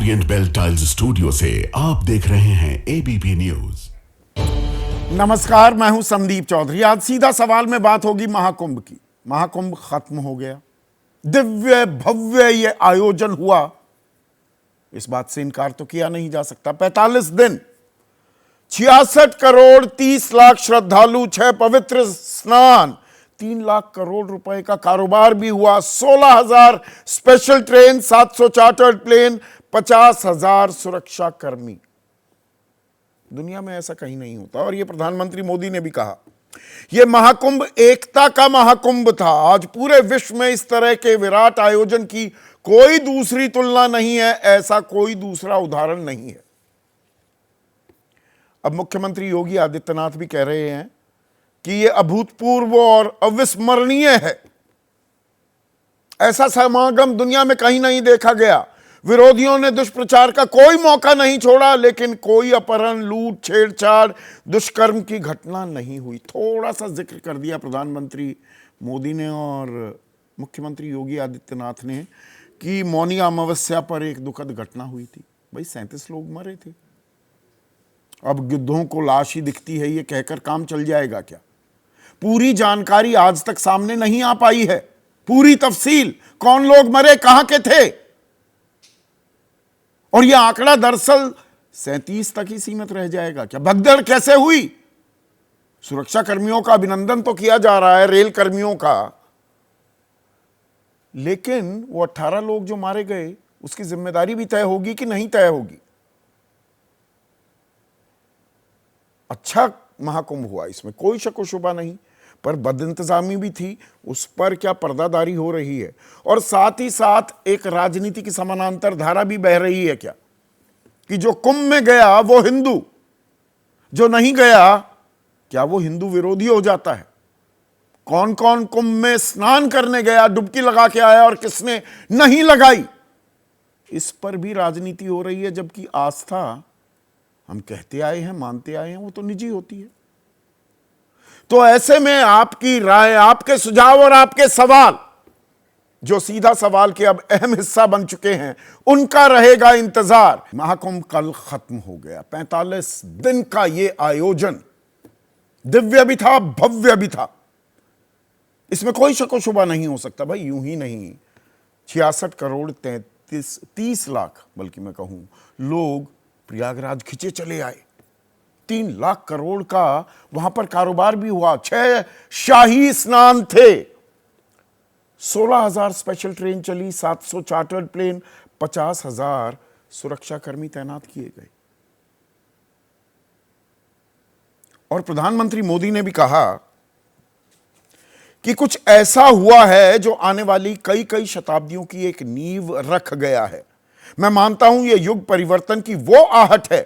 Orient bell tiles studio से आप देख रहे हैं एबीपी न्यूज। नमस्कार, मैं हूं संदीप चौधरी। आज सीधा सवाल में बात होगी महाकुंभ की। महाकुंभ खत्म हो गया, दिव्य भव्य ये आयोजन हुआ, इस बात से इनकार तो किया नहीं जा सकता। 45 दिन, 66 करोड़ 30 लाख श्रद्धालु, 6 पवित्र स्नान, 3 लाख करोड़ रुपए का कारोबार भी हुआ, 16,000 स्पेशल ट्रेन, 700 चार्टर्ड प्लेन, 50,000 सुरक्षा कर्मी। दुनिया में ऐसा कहीं नहीं होता। और यह प्रधानमंत्री मोदी ने भी कहा, यह महाकुंभ एकता का महाकुंभ था। आज पूरे विश्व में इस तरह के विराट आयोजन की कोई दूसरी तुलना नहीं है, ऐसा कोई दूसरा उदाहरण नहीं है। अब मुख्यमंत्री योगी आदित्यनाथ भी कह रहे हैं कि यह अभूतपूर्व और अविस्मरणीय है। ऐसा समागम दुनिया में कहीं नहीं देखा गया। विरोधियों ने दुष्प्रचार का कोई मौका नहीं छोड़ा, लेकिन कोई अपहरण, लूट, छेड़छाड़, दुष्कर्म की घटना नहीं हुई। थोड़ा सा जिक्र कर दिया प्रधानमंत्री मोदी ने और मुख्यमंत्री योगी आदित्यनाथ ने कि मौनी अमावस्या पर एक दुखद घटना हुई थी। भाई 37 लोग मरे थे। अब गिद्धों को लाश ही दिखती है, ये कहकर काम चल जाएगा क्या? पूरी जानकारी आज तक सामने नहीं आ पाई है। पूरी तफसील, कौन लोग मरे, कहां के थे। और यह आंकड़ा दरअसल 37 तक ही सीमित रह जाएगा क्या? भगदड़ कैसे हुई? सुरक्षा कर्मियों का अभिनंदन तो किया जा रहा है, रेल कर्मियों का, लेकिन वो 18 लोग जो मारे गए, उसकी जिम्मेदारी भी तय होगी कि नहीं तय होगी। अच्छा महाकुंभ हुआ, इसमें कोई शक व शुबा नहीं, पर बदइंतजामी भी थी, उस पर क्या पर्दादारी हो रही है? और साथ ही साथ एक राजनीति की समानांतर धारा भी बह रही है क्या, कि जो कुंभ में गया वो हिंदू, जो नहीं गया क्या वो हिंदू विरोधी हो जाता है? कौन कौन कुंभ में स्नान करने गया, डुबकी लगा के आया, और किसने नहीं लगाई, इस पर भी राजनीति हो रही है। जबकि आस्था हम कहते आए हैं, मानते आए हैं, वो तो निजी होती है। तो ऐसे में आपकी राय, आपके सुझाव और आपके सवाल, जो सीधा सवाल के अब अहम हिस्सा बन चुके हैं, उनका रहेगा इंतजार। महाकुंभ कल खत्म हो गया। 45 दिन का यह आयोजन दिव्य भी था, भव्य भी था, इसमें कोई शक व शुबा नहीं हो सकता। भाई यूं ही नहीं, 66 करोड़ 30 लाख, बल्कि मैं कहूं, लोग प्रयागराज खिंचे चले आए। 3 लाख करोड़ का वहां पर कारोबार भी हुआ, 6 शाही स्नान थे, 16,000 स्पेशल ट्रेन चली, 700 चार्टर्ड प्लेन, 50,000 सुरक्षा कर्मी तैनात किए गए। और प्रधानमंत्री मोदी ने भी कहा कि कुछ ऐसा हुआ है जो आने वाली कई कई शताब्दियों की एक नींव रख गया है। मैं मानता हूं यह युग परिवर्तन की वो आहट है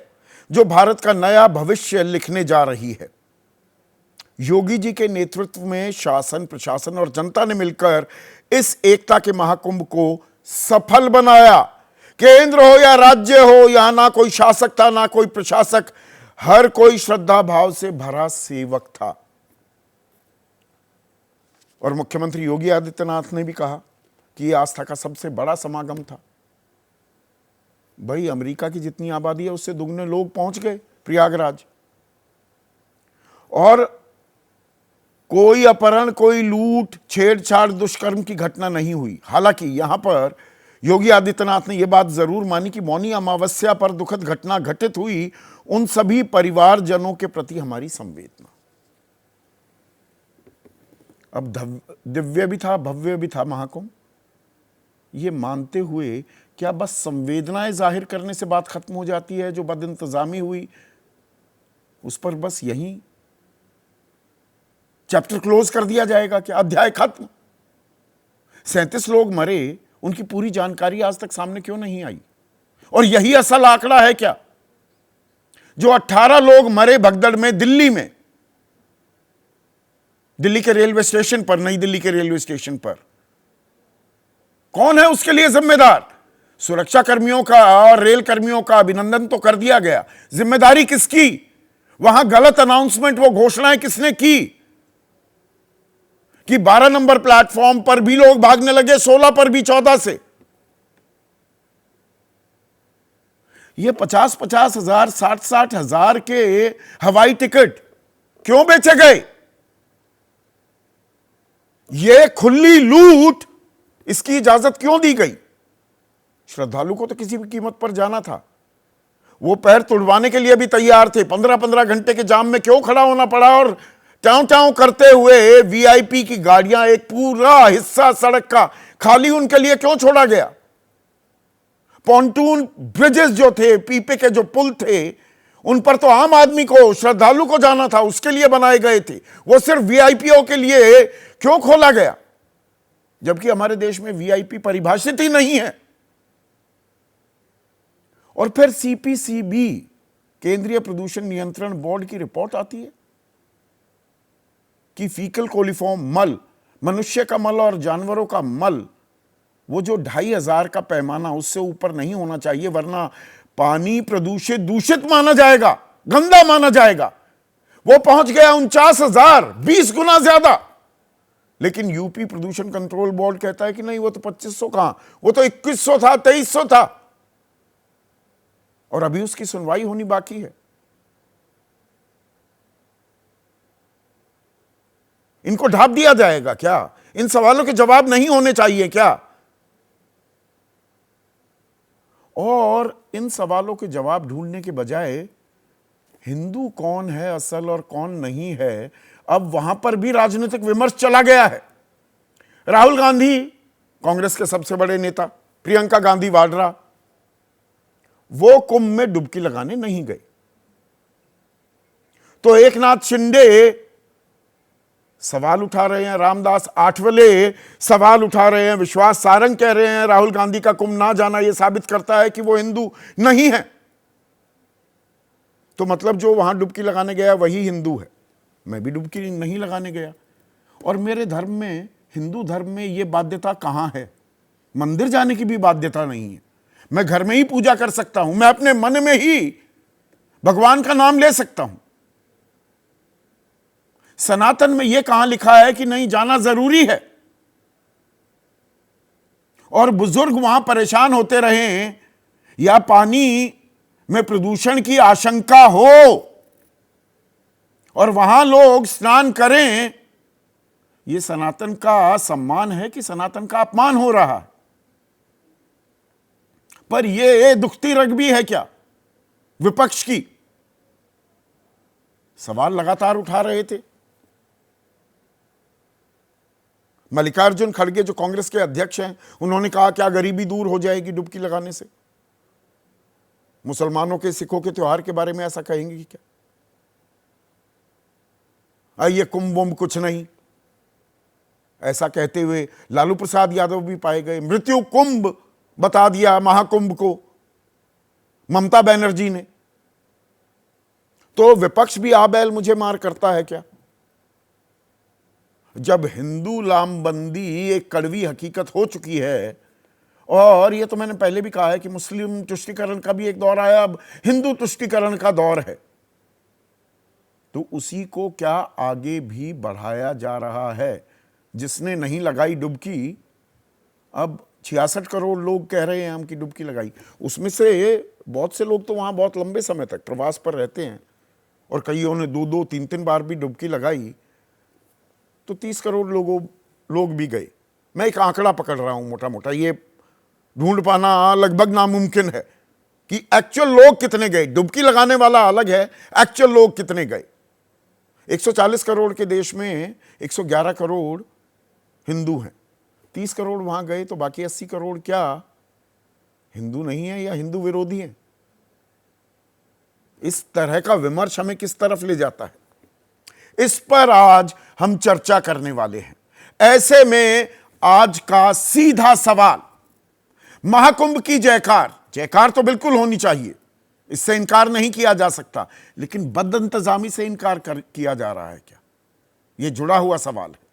जो भारत का नया भविष्य लिखने जा रही है। योगी जी के नेतृत्व में शासन, प्रशासन और जनता ने मिलकर इस एकता के महाकुंभ को सफल बनाया। केंद्र हो या राज्य हो, यहां ना कोई शासक था ना कोई प्रशासक, हर कोई श्रद्धा भाव से भरा सेवक था। और मुख्यमंत्री योगी आदित्यनाथ ने भी कहा कि यह आस्था का सबसे बड़ा समागम था। भाई अमेरिका की जितनी आबादी है उससे दुगने लोग पहुंच गए प्रयागराज, और कोई अपहरण, कोई लूट, छेड़छाड़, दुष्कर्म की घटना नहीं हुई। हालांकि यहां पर योगी आदित्यनाथ ने यह बात जरूर मानी कि मौनी अमावस्या पर दुखद घटना घटित हुई, उन सभी परिवारजनों के प्रति हमारी संवेदना। अब दिव्य भी था, भव्य भी था महाकुंभ, ये मानते हुए क्या बस संवेदनाएं जाहिर करने से बात खत्म हो जाती है? जो बदइंतजामी हुई उस पर बस यहीं चैप्टर क्लोज कर दिया जाएगा क्या? अध्याय खत्म। 37 लोग मरे, उनकी पूरी जानकारी आज तक सामने क्यों नहीं आई? और यही असल आंकड़ा है क्या? जो 18 लोग मरे भगदड़ में, दिल्ली में, दिल्ली के रेलवे स्टेशन पर, नई दिल्ली के रेलवे स्टेशन पर, कौन है उसके लिए जिम्मेदार? सुरक्षा कर्मियों का और रेल कर्मियों का अभिनंदन तो कर दिया गया, जिम्मेदारी किसकी? वहां गलत अनाउंसमेंट, वो घोषणाएं किसने की कि 12 नंबर प्लेटफॉर्म पर भी लोग भागने लगे, 16 पर भी, 14 से। ये 50-50 हजार, 60-60 हजार के हवाई टिकट क्यों बेचे गए? ये खुली लूट, इसकी इजाजत क्यों दी गई? श्रद्धालु को तो किसी भी कीमत पर जाना था, वो पैर तुड़वाने के लिए भी तैयार थे। 15-15 घंटे के जाम में क्यों खड़ा होना पड़ा? और टाँव टाँव करते हुए वीआईपी की गाड़ियां, एक पूरा हिस्सा सड़क का खाली उनके लिए क्यों छोड़ा गया? पॉन्टून ब्रिजेस जो थे, पीपे के जो पुल थे, उन पर तो आम आदमी को, श्रद्धालु को जाना था, उसके लिए बनाए गए थे। वो सिर्फ वीआईपीओ के लिए क्यों खोला गया? जबकि हमारे देश में वीआईपी परिभाषित ही नहीं है। और फिर सीपीसीबी, केंद्रीय प्रदूषण नियंत्रण बोर्ड की रिपोर्ट आती है कि फीकल कोलिफॉर्म मल, मनुष्य का मल और जानवरों का मल, वो जो 2500 का पैमाना, उससे ऊपर नहीं होना चाहिए, वरना पानी प्रदूषित, दूषित माना जाएगा, गंदा माना जाएगा। वो पहुंच गया 49,000, 20 गुना ज्यादा। लेकिन यूपी प्रदूषण कंट्रोल बोर्ड कहता है कि नहीं, वो तो 2500 कहां, वो तो 2100 था, 2300 था, और अभी उसकी सुनवाई होनी बाकी है। इनको ढांप दिया जाएगा क्या? इन सवालों के जवाब नहीं होने चाहिए क्या? और इन सवालों के जवाब ढूंढने के बजाय हिंदू कौन है असल और कौन नहीं है, अब वहां पर भी राजनीतिक विमर्श चला गया है। राहुल गांधी, कांग्रेस के सबसे बड़े नेता, प्रियंका गांधी वाड्रा, वो कुंभ में डुबकी लगाने नहीं गए। तो एकनाथ शिंदे सवाल उठा रहे हैं, रामदास आठवले सवाल उठा रहे हैं, विश्वास सारंग कह रहे हैं राहुल गांधी का कुंभ ना जाना यह साबित करता है कि वो हिंदू नहीं है। तो मतलब जो वहां डुबकी लगाने गया वही हिंदू है। मैं भी डुबकी नहीं लगाने गया, और मेरे धर्म में, हिंदू धर्म में यह बाध्यता कहां है? मंदिर जाने की भी बाध्यता नहीं है। मैं घर में ही पूजा कर सकता हूं, मैं अपने मन में ही भगवान का नाम ले सकता हूं। सनातन में यह कहां लिखा है कि नहीं जाना जरूरी है? और बुजुर्ग वहां परेशान होते रहें या पानी में प्रदूषण की आशंका हो और वहां लोग स्नान करें, यह सनातन का सम्मान है कि सनातन का अपमान हो रहा है? पर यह दुखती रग भी है क्या विपक्ष की? सवाल लगातार उठा रहे थे। मल्लिकार्जुन खड़गे जो कांग्रेस के अध्यक्ष हैं, उन्होंने कहा क्या गरीबी दूर हो जाएगी डुबकी लगाने से? मुसलमानों के, सिखों के त्योहार के बारे में ऐसा कहेंगे कि क्या? ये कुंभ वुंभ कुछ नहीं, ऐसा कहते हुए लालू प्रसाद यादव भी पाए गए। मृत्यु कुंभ बता दिया महाकुंभ को ममता बनर्जी ने। तो विपक्ष भी आ बैल मुझे मार करता है क्या? जब हिंदू लामबंदी एक कड़वी हकीकत हो चुकी है, और यह तो मैंने पहले भी कहा है कि मुस्लिम तुष्टीकरण का भी एक दौर आया, अब हिंदू तुष्टीकरण का दौर है, तो उसी को क्या आगे भी बढ़ाया जा रहा है? जिसने नहीं लगाई डुबकी, अब 66 करोड़ लोग कह रहे हैं हम कि डुबकी लगाई। उसमें से बहुत से लोग तो वहां बहुत लंबे समय तक प्रवास पर रहते हैं, और कईयों ने 2-2, 3-3 बार भी डुबकी लगाई, तो 30 करोड़ लोग भी गए। मैं एक आंकड़ा पकड़ रहा हूं मोटा मोटा, ये ढूंढ पाना लगभग नामुमकिन है कि एक्चुअल लोग कितने गए। डुबकी लगाने वाला अलग है, एक्चुअल लोग कितने गए। 140 करोड़ के देश में 111 करोड़ हिंदू हैं, 30 करोड़ वहां गए, तो बाकी 80 करोड़ क्या हिंदू नहीं है या हिंदू विरोधी हैं? इस तरह का विमर्श हमें किस तरफ ले जाता है, इस पर आज हम चर्चा करने वाले हैं। ऐसे में आज का सीधा सवाल, महाकुंभ की जयकार, जयकार तो बिल्कुल होनी चाहिए, इससे इनकार नहीं किया जा सकता, लेकिन बदइंतजामी से इनकार किया जा रहा है क्या? यह जुड़ा हुआ सवाल है।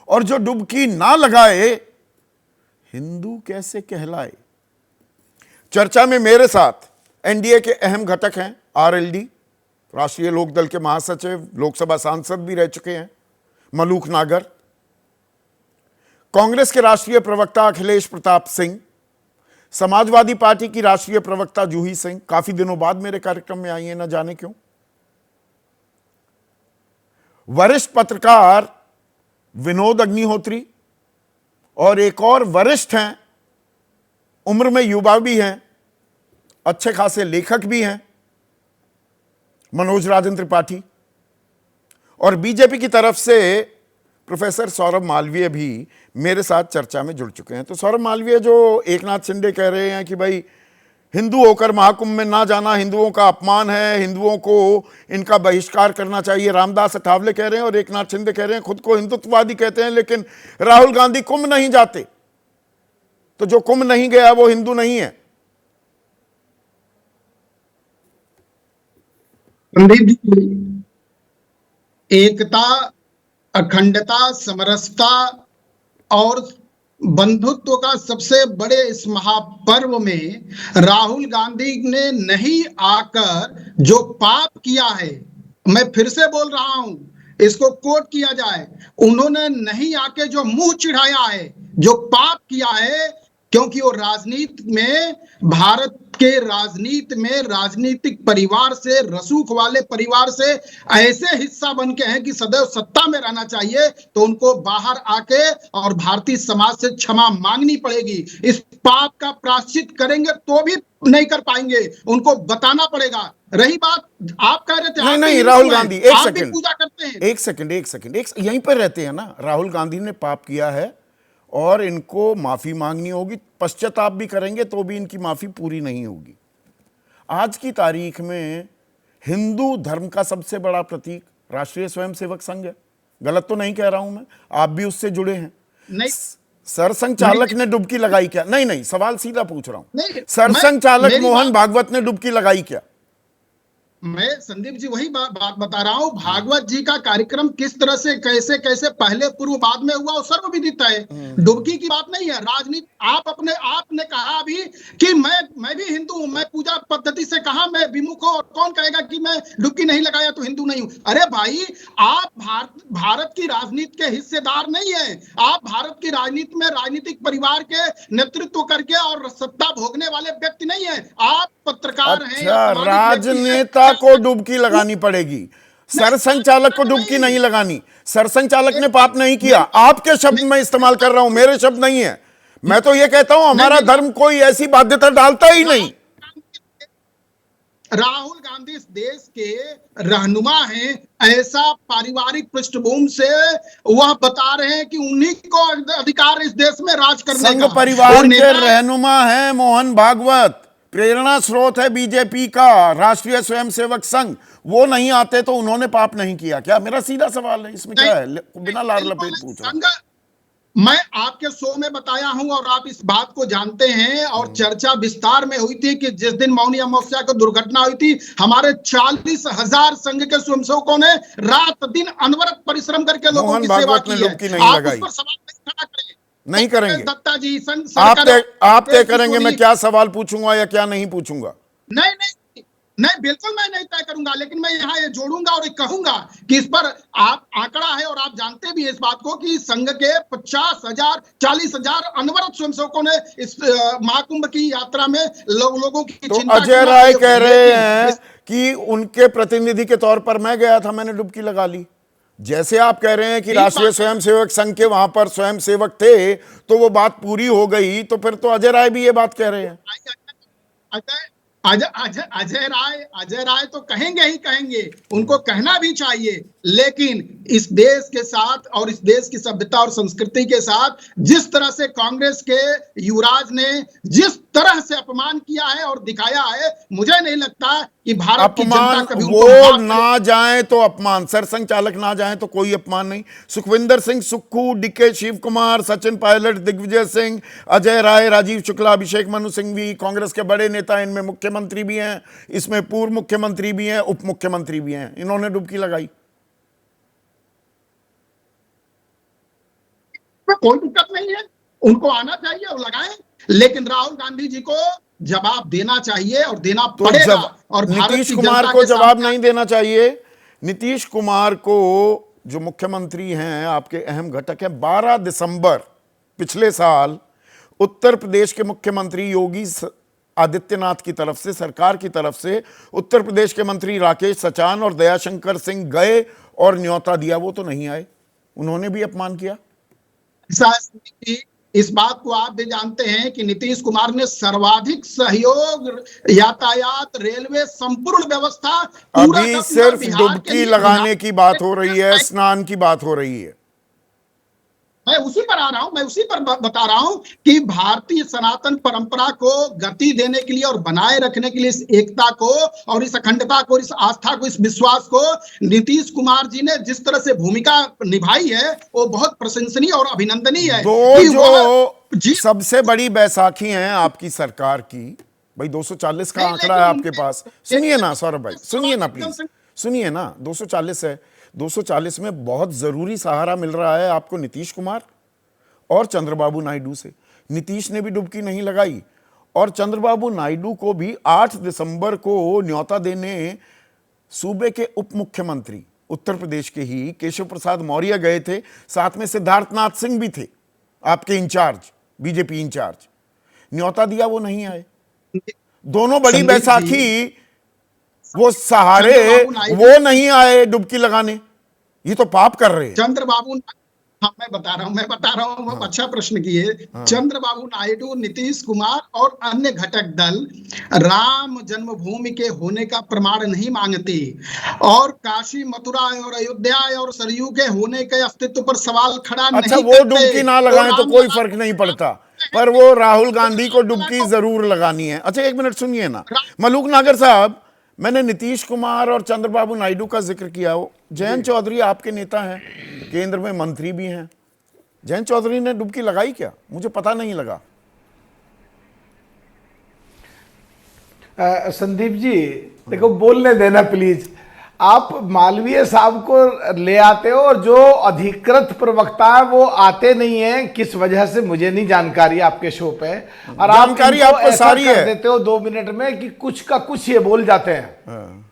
और जो डुबकी ना लगाए हिंदू कैसे कहलाए? चर्चा में मेरे साथ एनडीए के अहम घटक हैं आरएलडी, राष्ट्रीय लोकदल के महासचिव, लोकसभा सांसद भी रह चुके हैं मलूक नागर, कांग्रेस के राष्ट्रीय प्रवक्ता अखिलेश प्रताप सिंह, समाजवादी पार्टी की राष्ट्रीय प्रवक्ता जूही सिंह काफी दिनों बाद मेरे कार्यक्रम में आई है, न जाने क्यों। वरिष्ठ पत्रकार विनोद अग्निहोत्री और एक और वरिष्ठ हैं, उम्र में युवा भी हैं, अच्छे खासे लेखक भी हैं, मनोज राजन त्रिपाठी। और बीजेपी की तरफ से प्रोफेसर सौरभ मालवीय भी मेरे साथ चर्चा में जुड़ चुके हैं। तो सौरभ मालवीय, जो एकनाथ शिंदे कह रहे हैं कि भाई हिंदू होकर महाकुंभ में ना जाना हिंदुओं का अपमान है, हिंदुओं को इनका बहिष्कार करना चाहिए, रामदास अठावले कह रहे हैं, और एकनाथ शिंदे कह रहे हैं खुद को हिंदुत्ववादी कहते हैं, लेकिन राहुल गांधी कुंभ नहीं जाते, तो जो कुंभ नहीं गया वो हिंदू नहीं है। संदीप जी, एकता, अखंडता, समरसता और बंधुत्व का सबसे बड़े इस महापर्व में राहुल गांधी ने नहीं आकर जो पाप किया है, मैं फिर से बोल रहा हूं, इसको कोट किया जाए, उन्होंने नहीं आके जो मुंह चिढ़ाया है, जो पाप किया है, क्योंकि वो राजनीति में, भारत के राजनीति में, राजनीतिक परिवार से, रसूख वाले परिवार से ऐसे हिस्सा बन के हैं कि सदैव सत्ता में रहना चाहिए, तो उनको बाहर आके और भारतीय समाज से क्षमा मांगनी पड़ेगी। इस पाप का प्रायश्चित करेंगे तो भी नहीं कर पाएंगे, उनको बताना पड़ेगा। रही बात, आप कह रहे थे नहीं राहुल गांधी, एक आप भी सेकंड, पूजा करते हैं, एक सेकंड, यहीं पर रहते हैं ना। राहुल गांधी ने पाप किया है और इनको माफी मांगनी होगी, पश्चाताप भी करेंगे तो भी इनकी माफी पूरी नहीं होगी। आज की तारीख में हिंदू धर्म का सबसे बड़ा प्रतीक राष्ट्रीय स्वयंसेवक संघ है। गलत तो नहीं कह रहा हूं मैं, आप भी उससे जुड़े हैं। नहीं, सरसंघ चालक ने डुबकी लगाई क्या? नहीं, सवाल सीधा पूछ रहा हूं। नहीं, सरसंघ चालक मोहन भागवत ने डुबकी लगाई क्या? मैं संदीप जी वही बात बता रहा हूं, भागवत जी का कार्यक्रम किस तरह से कैसे कैसे पहले पूर्व बाद में हुआ वो सर्वविदित है। डुबकी की बात नहीं है। राजनीति, आपने कहा अभी कि मैं भी हिंदू हूं, मैं पूजा पद्धति से कहा मैं विमुख हूं, और कौन कहेगा कि मैं डुबकी नहीं लगाया तो हिंदू नहीं हूं? अरे भाई, आप भारत की राजनीति के हिस्सेदार नहीं है। आप भारत की राजनीति में राजनीतिक परिवार के नेतृत्व करके और सत्ता भोगने वाले व्यक्ति नहीं है। आप पत्रकार हैं। अच्छा, राजनेता को डुबकी लगानी पड़ेगी, सरसंघ चालक को डुबकी नहीं लगानी। सरसंघ चालक ने पाप नहीं किया, आपके शब्द में इस्तेमाल कर रहा हूं, मेरे शब्द नहीं है। मैं तो ये कहता हूं हमारा धर्म कोई ऐसी बाध्यता डालता ही नहीं। राहुल गांधी इस देश के रहनुमा हैं, ऐसा पारिवारिक पृष्ठभूमि से वह बता रहे हैं कि उन्हीं को अधिकार इस देश में राज करने का। संघ परिवार के रहनुमा है मोहन भागवत, प्रेरणा स्रोत है बीजेपी का राष्ट्रीय स्वयंसेवक संघ। वो नहीं आते तो उन्होंने पाप नहीं किया क्या? मेरा सीधा सवाल है, इसमें क्या है? बिना लार लपेट पूछ रहा हूं। मैं आपके शो में बताया हूं और आप इस बात को जानते हैं, और चर्चा विस्तार में हुई थी कि जिस दिन मौनी अमावस्या को दुर्घटना हुई थी, हमारे 40,000 संघ के स्वयंसेवकों ने रात दिन अनवरत परिश्रम करके लोगों की सेवा की है। आप उस पर सवाल नहीं खड़ा करें। नहीं करेंगे दत्ता जी, आप तय करेंगे मैं क्या सवाल पूछूंगा या क्या नहीं पूछूंगा? नहीं, बिल्कुल मैं नहीं तय करूंगा, लेकिन मैं यहाँ ये जोड़ूंगा और कहूंगा कि इस पर आप आंकड़ा है और आप जानते भी इस बात को कि संघ के 50,000 40,000 अनवरत स्वयंसेवकों ने इस महाकुंभ की यात्रा में लोगों की तो चिंता। अजय राय कह रहे हैं कि उनके प्रतिनिधि के तौर पर मैं गया था, मैंने डुबकी लगा ली। जैसे आप कह रहे हैं कि राष्ट्रीय स्वयंसेवक संघ के वहां पर स्वयंसेवक थे तो वो बात पूरी हो गई, तो फिर तो अजय राय भी ये बात कह रहे हैं। अजय राय तो कहेंगे ही कहेंगे, उनको कहना भी चाहिए, लेकिन इस देश के साथ और इस देश की सभ्यता और संस्कृति के साथ जिस तरह से कांग्रेस के युवराज ने जिस तरह से अपमान किया है और दिखाया है, मुझे नहीं लगता कि भारत की जनता कभी वो ना जाए तो अपमान, सरसंघ चालक ना जाए तो कोई अपमान नहीं। सुखविंदर सिंह सुक्खू, डीके शिव कुमार, सचिन पायलट, दिग्विजय सिंह, अजय राय, राजीव शुक्ला, अभिषेक मनु सिंघवी, कांग्रेस के बड़े नेता, इनमें मुख्यमंत्री भी हैं, इसमें पूर्व मुख्यमंत्री भी हैं, उप मुख्यमंत्री भी हैं, इन्होंने डुबकी लगाई। कोई दिक्कत नहीं है, उनको आना चाहिए और लगाएं, लेकिन राहुल गांधी जी को जवाब देना चाहिए और देना पड़ेगा। और नीतीश कुमार को जवाब नहीं देना चाहिए। नीतीश कुमार को, जो मुख्यमंत्री हैं, आपके अहम घटक हैं, 12 दिसंबर पिछले साल उत्तर प्रदेश के मुख्यमंत्री योगी आदित्यनाथ की तरफ से, सरकार की तरफ से उत्तर प्रदेश के मंत्री राकेश सचान और दयाशंकर सिंह गए और न्योता दिया, वो तो नहीं आए, उन्होंने भी अपमान किया। इस बात को आप भी जानते हैं कि नीतीश कुमार ने सर्वाधिक सहयोग, यातायात, रेलवे, संपूर्ण व्यवस्था, अभी सिर्फ डुबकी लगाने की बात हो रही है, स्नान की बात हो रही है। मैं उसी पर आ रहा हूं, मैं उसी पर बता रहा हूं कि भारतीय सनातन परंपरा को गति देने के लिए और बनाए रखने के लिए इस एकता को और इस अखंडता को, इस आस्था को, इस विश्वास को नीतीश कुमार जी ने जिस तरह से भूमिका निभाई है वो बहुत प्रशंसनीय और अभिनंदनीय है। जो सबसे बड़ी बैसाखी है आपकी सरकार की, भाई 240 का आंकड़ा है आपके पास। सुनिए ना सौरभ भाई, सुनिए ना प्लीज, सुनिए ना, 240 है। 240 में बहुत जरूरी सहारा मिल रहा है आपको नीतीश कुमार और चंद्रबाबू नायडू से। नीतीश ने भी डुबकी नहीं लगाई और चंद्रबाबू नायडू को भी 8 दिसंबर को न्योता देने सूबे के उप मुख्यमंत्री उत्तर प्रदेश के ही केशव प्रसाद मौर्य गए थे, साथ में सिद्धार्थनाथ सिंह भी थे, आपके इंचार्ज, बीजेपी इंचार्ज। न्योता दिया, वो नहीं आए। दोनों बड़ी बैसाखी, वो सहारे, वो नहीं आए डुबकी लगाने, ये तो पाप कर रहे हैं। चंद्रबाबू, हाँ मैं बता रहा हूँ, हाँ। अच्छा प्रश्न किए। हाँ। चंद्रबाबू नायडू, नीतीश कुमार और अन्य घटक दल राम जन्मभूमि के होने का प्रमाण नहीं मांगती और काशी, मथुरा और अयोध्या और सरयू के होने के अस्तित्व पर सवाल खड़ा नहीं करते। वो डुबकी ना लगाएं तो कोई फर्क नहीं पड़ता, पर वो राहुल गांधी को डुबकी जरूर लगानी है। अच्छा एक मिनट सुनिए ना मलूक नागर साहब, मैंने नीतीश कुमार और चंद्रबाबू नायडू का जिक्र किया हो, जयंत चौधरी आपके नेता हैं, केंद्र में मंत्री भी हैं, जयंत चौधरी ने डुबकी लगाई क्या? मुझे पता नहीं लगा। संदीप जी देखो, बोलने देना प्लीज। आप मालवीय साहब को ले आते हो और जो अधिकृत प्रवक्ता है वो आते नहीं है, किस वजह से मुझे नहीं जानकारी आपके शो पे, और जानकारी आपको सारी है, देते हो 2 मिनट में कि कुछ का कुछ ये बोल जाते हैं।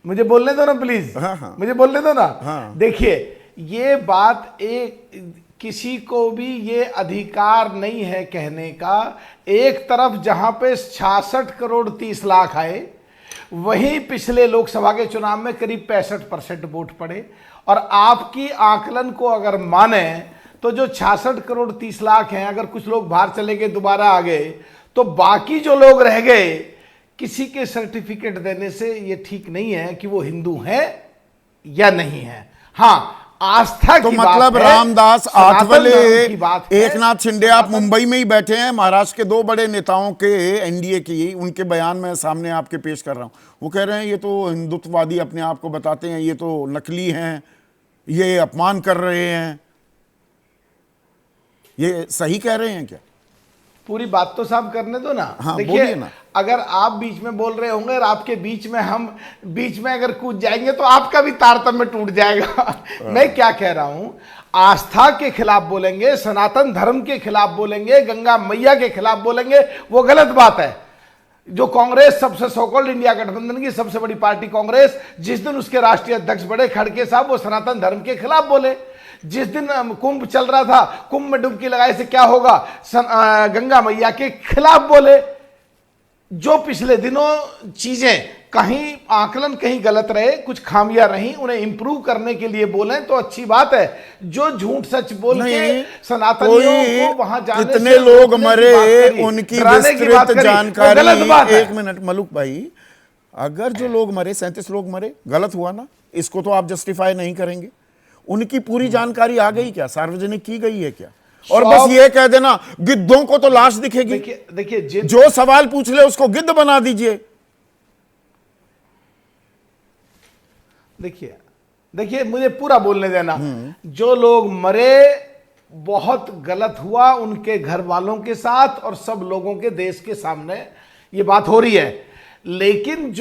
मुझे बोलने दो ना प्लीज। हाँ। मुझे बोलने दो ना। हाँ। देखिए ये बात, एक किसी को भी ये अधिकार नहीं है कहने का, एक तरफ जहां पे 66 करोड़ 30 लाख आए, वहीं पिछले लोकसभा के चुनाव में करीब 65% वोट पड़े, और आपकी आकलन को अगर माने तो जो 66 करोड़ 30 लाख हैं, अगर कुछ लोग बाहर चले गए, दोबारा आ गए, तो बाकी जो लोग रह गए, किसी के सर्टिफिकेट देने से ये ठीक नहीं है कि वो हिंदू हैं या नहीं है। हाँ, आस्था तो की मतलब बात रामदास आठवले, एक नाथ शिंदे, आप मुंबई में ही बैठे हैं, महाराष्ट्र के 2 बड़े नेताओं के, एनडीए की, उनके बयान में सामने आपके पेश कर रहा हूं। वो कह रहे हैं ये तो हिंदुत्ववादी अपने आप को बताते हैं, ये तो नकली हैं, ये अपमान कर रहे हैं। ये सही कह रहे हैं क्या? पूरी बात तो साफ करने दो ना। हाँ, देखिए ना। अगर आप बीच में बोल रहे होंगे और आपके बीच में हम बीच में अगर कूद जाएंगे तो आपका भी तारतम्य टूट जाएगा। मैं क्या कह रहा हूं, आस्था के खिलाफ बोलेंगे, सनातन धर्म के खिलाफ बोलेंगे, गंगा मैया के खिलाफ बोलेंगे, वो गलत बात है। जो कांग्रेस, सबसे सोकॉल्ड इंडिया गठबंधन की सबसे बड़ी पार्टी कांग्रेस, जिस दिन उसके राष्ट्रीय अध्यक्ष बड़े खड़गे साहब, वो सनातन धर्म के खिलाफ बोले। जिस दिन कुंभ चल रहा था, कुंभ में डुबकी लगाए से क्या होगा, गंगा मैया के खिलाफ बोले। जो पिछले दिनों चीजें कहीं आकलन कहीं गलत रहे, कुछ खामियां रही, उन्हें इंप्रूव करने के लिए बोले तो अच्छी बात है। जो झूठ सच बोल के सनातनियों को वहां जाने, कितने लोग मरे, उनकी विस्तृत जानकारी। गलत बात है। एक मिनट मलूक भाई, अगर जो लोग मरे, 37 लोग मरे, गलत हुआ ना, इसको तो आप जस्टिफाई नहीं करेंगे। उनकी पूरी जानकारी आ गई क्या, सार्वजनिक की गई है क्या? और बस ये कह देना गिद्धों को तो लाश दिखेगी। देखिए जो सवाल पूछ ले उसको गिद्ध बना दीजिए। देखिए मुझे पूरा बोलने देना। जो लोग मरे, बहुत गलत हुआ उनके घर वालों के साथ और सब लोगों के देश के सामने ये बात हो रही है। लेकिन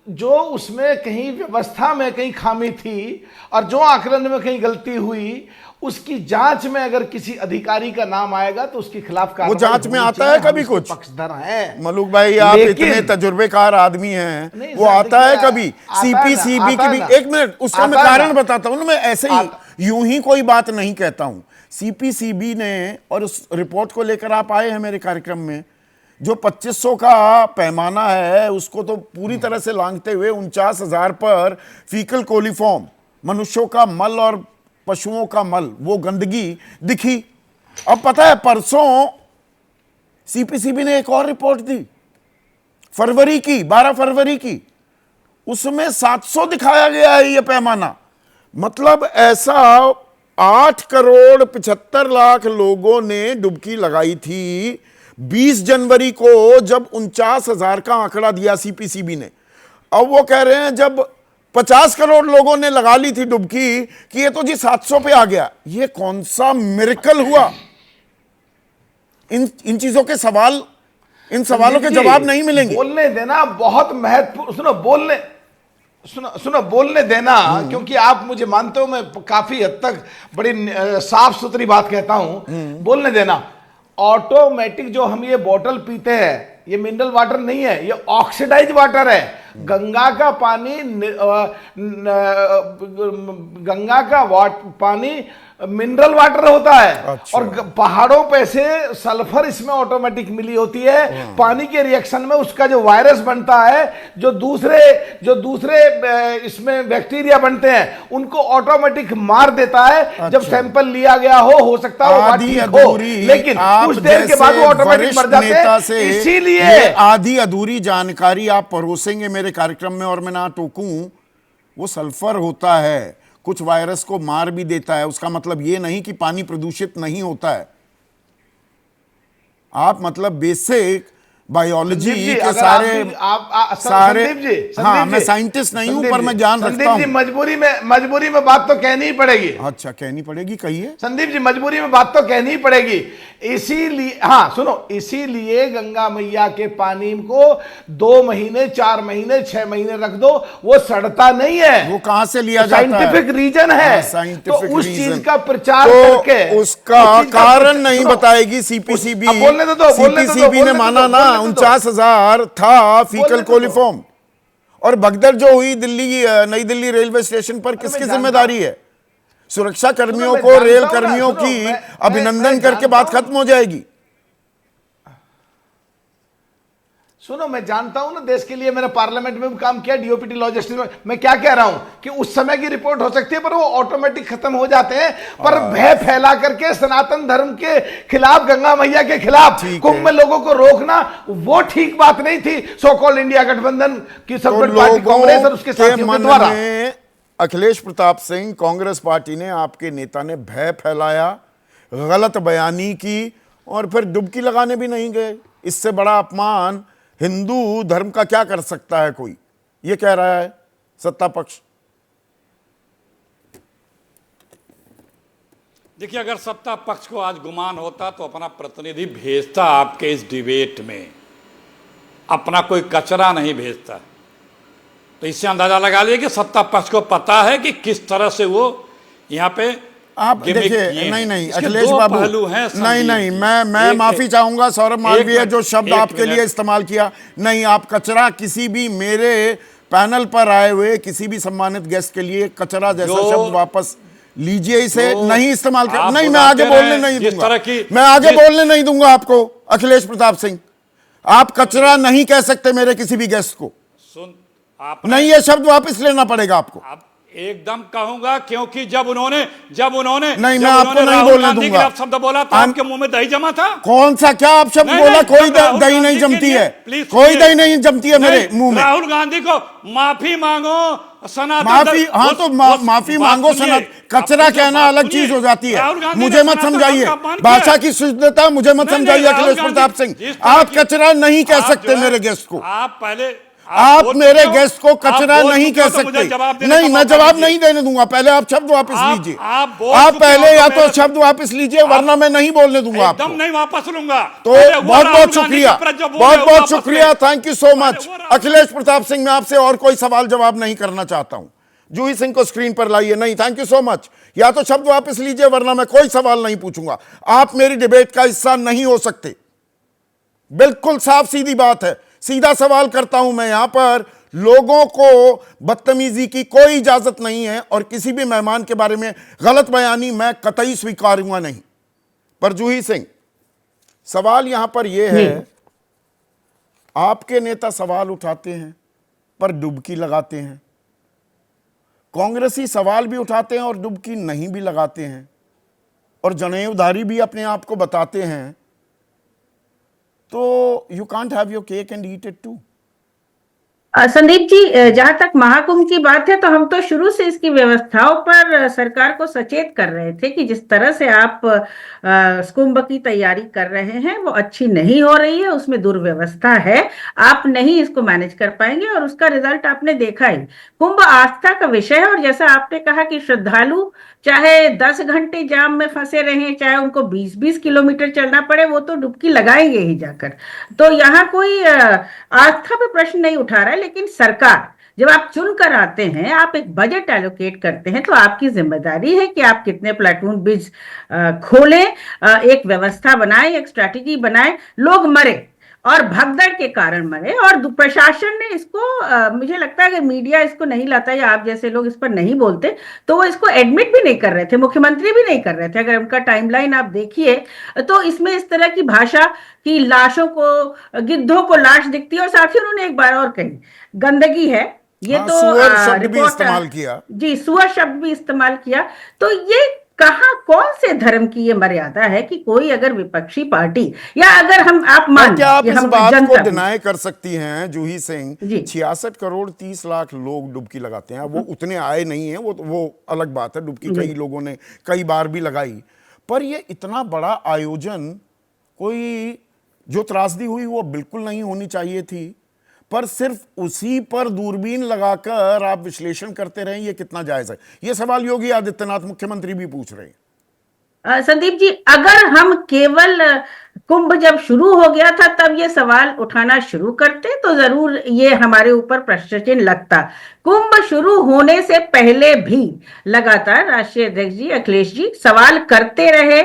जो उसमें कहीं व्यवस्था में कहीं खामी थी और जो आकलन में कहीं गलती हुई, उसकी जांच में अगर किसी अधिकारी का नाम आएगा तो उसके खिलाफ कार्रवाई। वो जांच में आता है कभी कुछ? पक्षधर हैं मलूक भाई, आप इतने तजुर्बेकार आदमी हैं, वो आता है कभी? सीपीसीबी की भी, एक मिनट, उसका मैं कारण बताता हूं। मैं ऐसे ही यूं ही कोई बात नहीं कहता हूं। सीपीसीबी ने, और उस रिपोर्ट को लेकर आप आए हैं मेरे कार्यक्रम में, जो 2500 का पैमाना है उसको तो पूरी तरह से लांघते हुए 49,000 पर फीकल कोलिफॉर्म, मनुष्यों का मल और पशुओं का मल, वो गंदगी दिखी। अब पता है परसों सीपीसीबी ने एक और रिपोर्ट दी, फरवरी की, 12 फरवरी की, उसमें 700 दिखाया गया है ये पैमाना। मतलब ऐसा 8,75,00,000 लोगों ने डुबकी लगाई थी 20 जनवरी को, जब 49,000 का आंकड़ा दिया सीपीसीबी ने। अब वो कह रहे हैं जब 50 करोड़ लोगों ने लगा ली थी डुबकी कि ये तो जी 700 पे आ गया। ये कौन सा मिरेकल हुआ? इन चीजों के सवाल, इन सवालों के जवाब नहीं मिलेंगे। बोलने देना बहुत महत्वपूर्ण, सुनो बोलने देना, क्योंकि आप मुझे मानते हो मैं काफी हद तक बड़ी साफ सुथरी बात कहता हूं। बोलने देना। ऑटोमेटिक जो हम ये बोतल पीते हैं ये मिनरल वाटर नहीं है, ये ऑक्सीडाइज वाटर है। गंगा का पानी मिनरल वाटर होता है। अच्छा। और पहाड़ों पे से सल्फर इसमें ऑटोमेटिक मिली होती है। पानी के रिएक्शन में उसका जो वायरस बनता है, जो दूसरे इसमें बैक्टीरिया बनते हैं, उनको ऑटोमेटिक मार देता है। अच्छा। जब सैंपल लिया गया हो सकता है वो बात ठीक हो, लेकिन कुछ देर के बाद वो ऑटोमेटिक मर जाते हैं। इसीलिए आधी अधूरी जानकारी आप परोसेंगे मेरे कार्यक्रम में और मैं ना टोकूं, वो सल्फर होता है, कुछ वायरस को मार भी देता है। उसका मतलब ये नहीं कि पानी प्रदूषित नहीं होता है। आप मतलब बेसिक बायोलॉजी के सारे हाँ, मैं साइंटिस्ट नहीं हूं पर मैं ज्ञान रखता हूं। मजबूरी में बात तो कहनी ही पड़ेगी। अच्छा, कहनी पड़ेगी, कहिए। संदीप जी, मजबूरी में बात तो कहनी ही पड़ेगी। इसीलिए हाँ सुनो, इसीलिए गंगा मैया के पानी को 2 महीने, 4 महीने, 6 महीने रख दो, वो सड़ता नहीं है। वो कहां से लिया जाता है? साइंटिफिक रीजन है। साइंटिफिक तो उस रीजन चीज का प्रचार तो करके उसका कारण नहीं बताएगी सीपीसीबी। सीपीसीबी ने माना ना 49,000 था फीकल कोलिफॉर्म। और भगदड़ जो हुई नई दिल्ली रेलवे स्टेशन पर, किसकी जिम्मेदारी है? सुरक्षा कर्मियों को, रेल कर्मियों की अभिनंदन करके बात खत्म हो जाएगी। सुनो, मैं जानता हूं ना, देश के लिए मैंने पार्लियामेंट में भी काम किया, डीओपीटी लॉजिस्टिक्स में। मैं क्या कह रहा हूं कि उस समय की रिपोर्ट हो सकती है पर वो ऑटोमेटिक खत्म हो जाते हैं। पर भय फैला करके सनातन धर्म के खिलाफ, गंगा मैया के खिलाफ कुंभ में लोगों को रोकना, वो ठीक बात नहीं थी सो कॉल्ड इंडिया गठबंधन की सेपरेट पार्टी कांग्रेस और उसके साथियों के द्वारा। अखिलेश प्रताप सिंह, कांग्रेस पार्टी ने, आपके नेता ने भय फैलाया, गलत बयानी की और फिर डुबकी लगाने भी नहीं गए। इससे बड़ा अपमान हिंदू धर्म का क्या कर सकता है कोई? ये कह रहा है सत्ता पक्ष। देखिए, अगर सत्ता पक्ष को आज गुमान होता तो अपना प्रतिनिधि भेजता आपके इस डिबेट में, अपना कोई कचरा नहीं भेजता। तो इससे अंदाजा लगा लिया कि सत्ता पक्ष को पता है कि किस तरह से वो यहाँ पे आप देखिए। नहीं अखिलेश बाबू, नहीं मैं माफी चाहूंगा सौरभ मालवीय, जो शब्द आपके लिए इस्तेमाल किया। नहीं, आप कचरा किसी भी मेरे पैनल पर आए हुए किसी भी सम्मानित गेस्ट के लिए कचरा जैसा शब्द वापस लीजिए, इसे नहीं इस्तेमाल कर। नहीं, मैं आगे बोलने नहीं दूंगा, मैं आगे बोलने नहीं दूंगा आपको। अखिलेश प्रताप सिंह, आप कचरा नहीं कह सकते मेरे किसी भी गेस्ट को। नहीं, ये शब्द वापस लेना पड़ेगा आपको। एकदम कहूंगा, क्योंकि जब उन्होंने नहीं, मैं आपको नहीं बोलने दूंगा। शब्द बोला तो आपके मुंह में दही जमा था। कौन सा, क्या आप शब्द बोला? कोई दही नहीं जमती है, कोई दही नहीं जमती है मेरे मुंह में। राहुल गांधी को माफी मांगो, सनातन माफी, हाँ तो माफी मांगो। कचरा कहना अलग चीज हो जाती है, मुझे मत समझाइए। भाषा की शुद्धता मुझे मत समझाइए अखिलेश प्रताप सिंह। आप कचरा नहीं कह सकते मेरे गेस्ट को। आप मेरे गेस्ट को कचरा नहीं कह सकते। नहीं, मैं जवाब नहीं देने दूंगा। पहले आप शब्द वापस लीजिए। आप पहले या तो शब्द वापस लीजिए, वरना मैं नहीं बोलने दूंगा आपको। एकदम नहीं वापस लूंगा। तो बहुत बहुत शुक्रिया, बहुत बहुत शुक्रिया, thank you so much. Akhilesh Pratap Singh, मैं आपसे और कोई सवाल जवाब नहीं करना चाहता हूं। जूही सिंह को स्क्रीन पर लाइए। नहीं, थैंक यू सो मच। या तो शब्द वापस लीजिए, वरना मैं कोई सवाल नहीं पूछूंगा। आप मेरी डिबेट का हिस्सा नहीं हो सकते। बिल्कुल साफ सीधी बात है। सीधा सवाल करता हूं मैं यहां पर, लोगों को बदतमीजी की कोई इजाजत नहीं है और किसी भी मेहमान के बारे में गलत बयानी मैं कतई स्वीकारूंगा नहीं। पर जूही सिंह, सवाल यहां पर यह है, आपके नेता सवाल उठाते हैं पर डुबकी लगाते हैं, कांग्रेसी सवाल भी उठाते हैं और डुबकी नहीं भी लगाते हैं, और जनेऊधारी भी अपने आप को बताते हैं, तो you can't have your cake and eat it too. Sandeep ji, जहां तक महाकुंभ की बात है तो हम तो शुरू से इसकी व्यवस्थाओं पर सरकार को सचेत कर रहे थे कि जिस तरह से आप कुंभ की तैयारी कर रहे हैं वो अच्छी नहीं हो रही है, उसमें दुर्व्यवस्था है, आप नहीं इसको मैनेज कर पाएंगे और उसका रिजल्ट आपने देखा ही। कुंभ आस्था का विषय है और जैसा आपने कहा कि श्रद्धालु चाहे 10 घंटे जाम में फंसे रहे, चाहे उनको 20-20 किलोमीटर चलना पड़े, वो तो डुबकी लगाएंगे ही जाकर। तो यहाँ कोई आस्था पे प्रश्न नहीं उठा रहा है, लेकिन सरकार जब आप चुनकर आते हैं, आप एक बजट एलोकेट करते हैं, तो आपकी जिम्मेदारी है कि आप कितने प्लाटून बीज खोलें, एक व्यवस्था बनाएं, एक स्ट्रैटेजी बनाएं। लोग मरे और भगदड़ के कारण मरे और प्रशासन ने इसको मुझे लगता है कि मीडिया इसको नहीं लाता या आप जैसे लोग इस पर नहीं बोलते, तो वो इसको एडमिट भी नहीं कर रहे थे, मुख्यमंत्री भी नहीं कर रहे थे। अगर उनका टाइमलाइन आप देखिए तो इसमें इस तरह की भाषा कि लाशों को, गिद्धों को लाश दिखती है, और साथ ही उन्होंने एक बार और कही गंदगी है, ये हाँ, तो सुअर शब्द भी इस्तेमाल किया जी, सुअर शब्द भी इस्तेमाल किया। तो ये कहां, कौन से धर्म की ये मर्यादा है कि कोई अगर विपक्षी पार्टी या अगर आप मान, क्या आप इस बात को जनता डिनाई कर सकती हैं जूही सिंह, जी। 66 करोड़ 30 लाख लोग डुबकी लगाते हैं, वो उतने आए नहीं हैं, वो अलग बात है, डुबकी कई लोगों ने कई बार भी लगाई, पर ये इतना बड़ा आयोजन, कोई जो त्रासदी हुई वो बिल्कुल नहीं होनी चाहिए थी, पर सिर्फ उसी पर दूरबीन लगाकर आप विश्लेषण करते रहे, ये कितना जायज है? ये सवाल योगी आदित्यनाथ मुख्यमंत्री भी पूछ रहे हैं। संदीप जी, अगर हम केवल कुंभ जब शुरू हो गया था तब ये सवाल उठाना शुरू करते तो जरूर ये हमारे ऊपर प्रश्न चिन्ह लगता। कुंभ शुरू होने से पहले भी लगातार राष्ट्रीय अध्यक्ष जी अखिलेश जी सवाल करते रहे,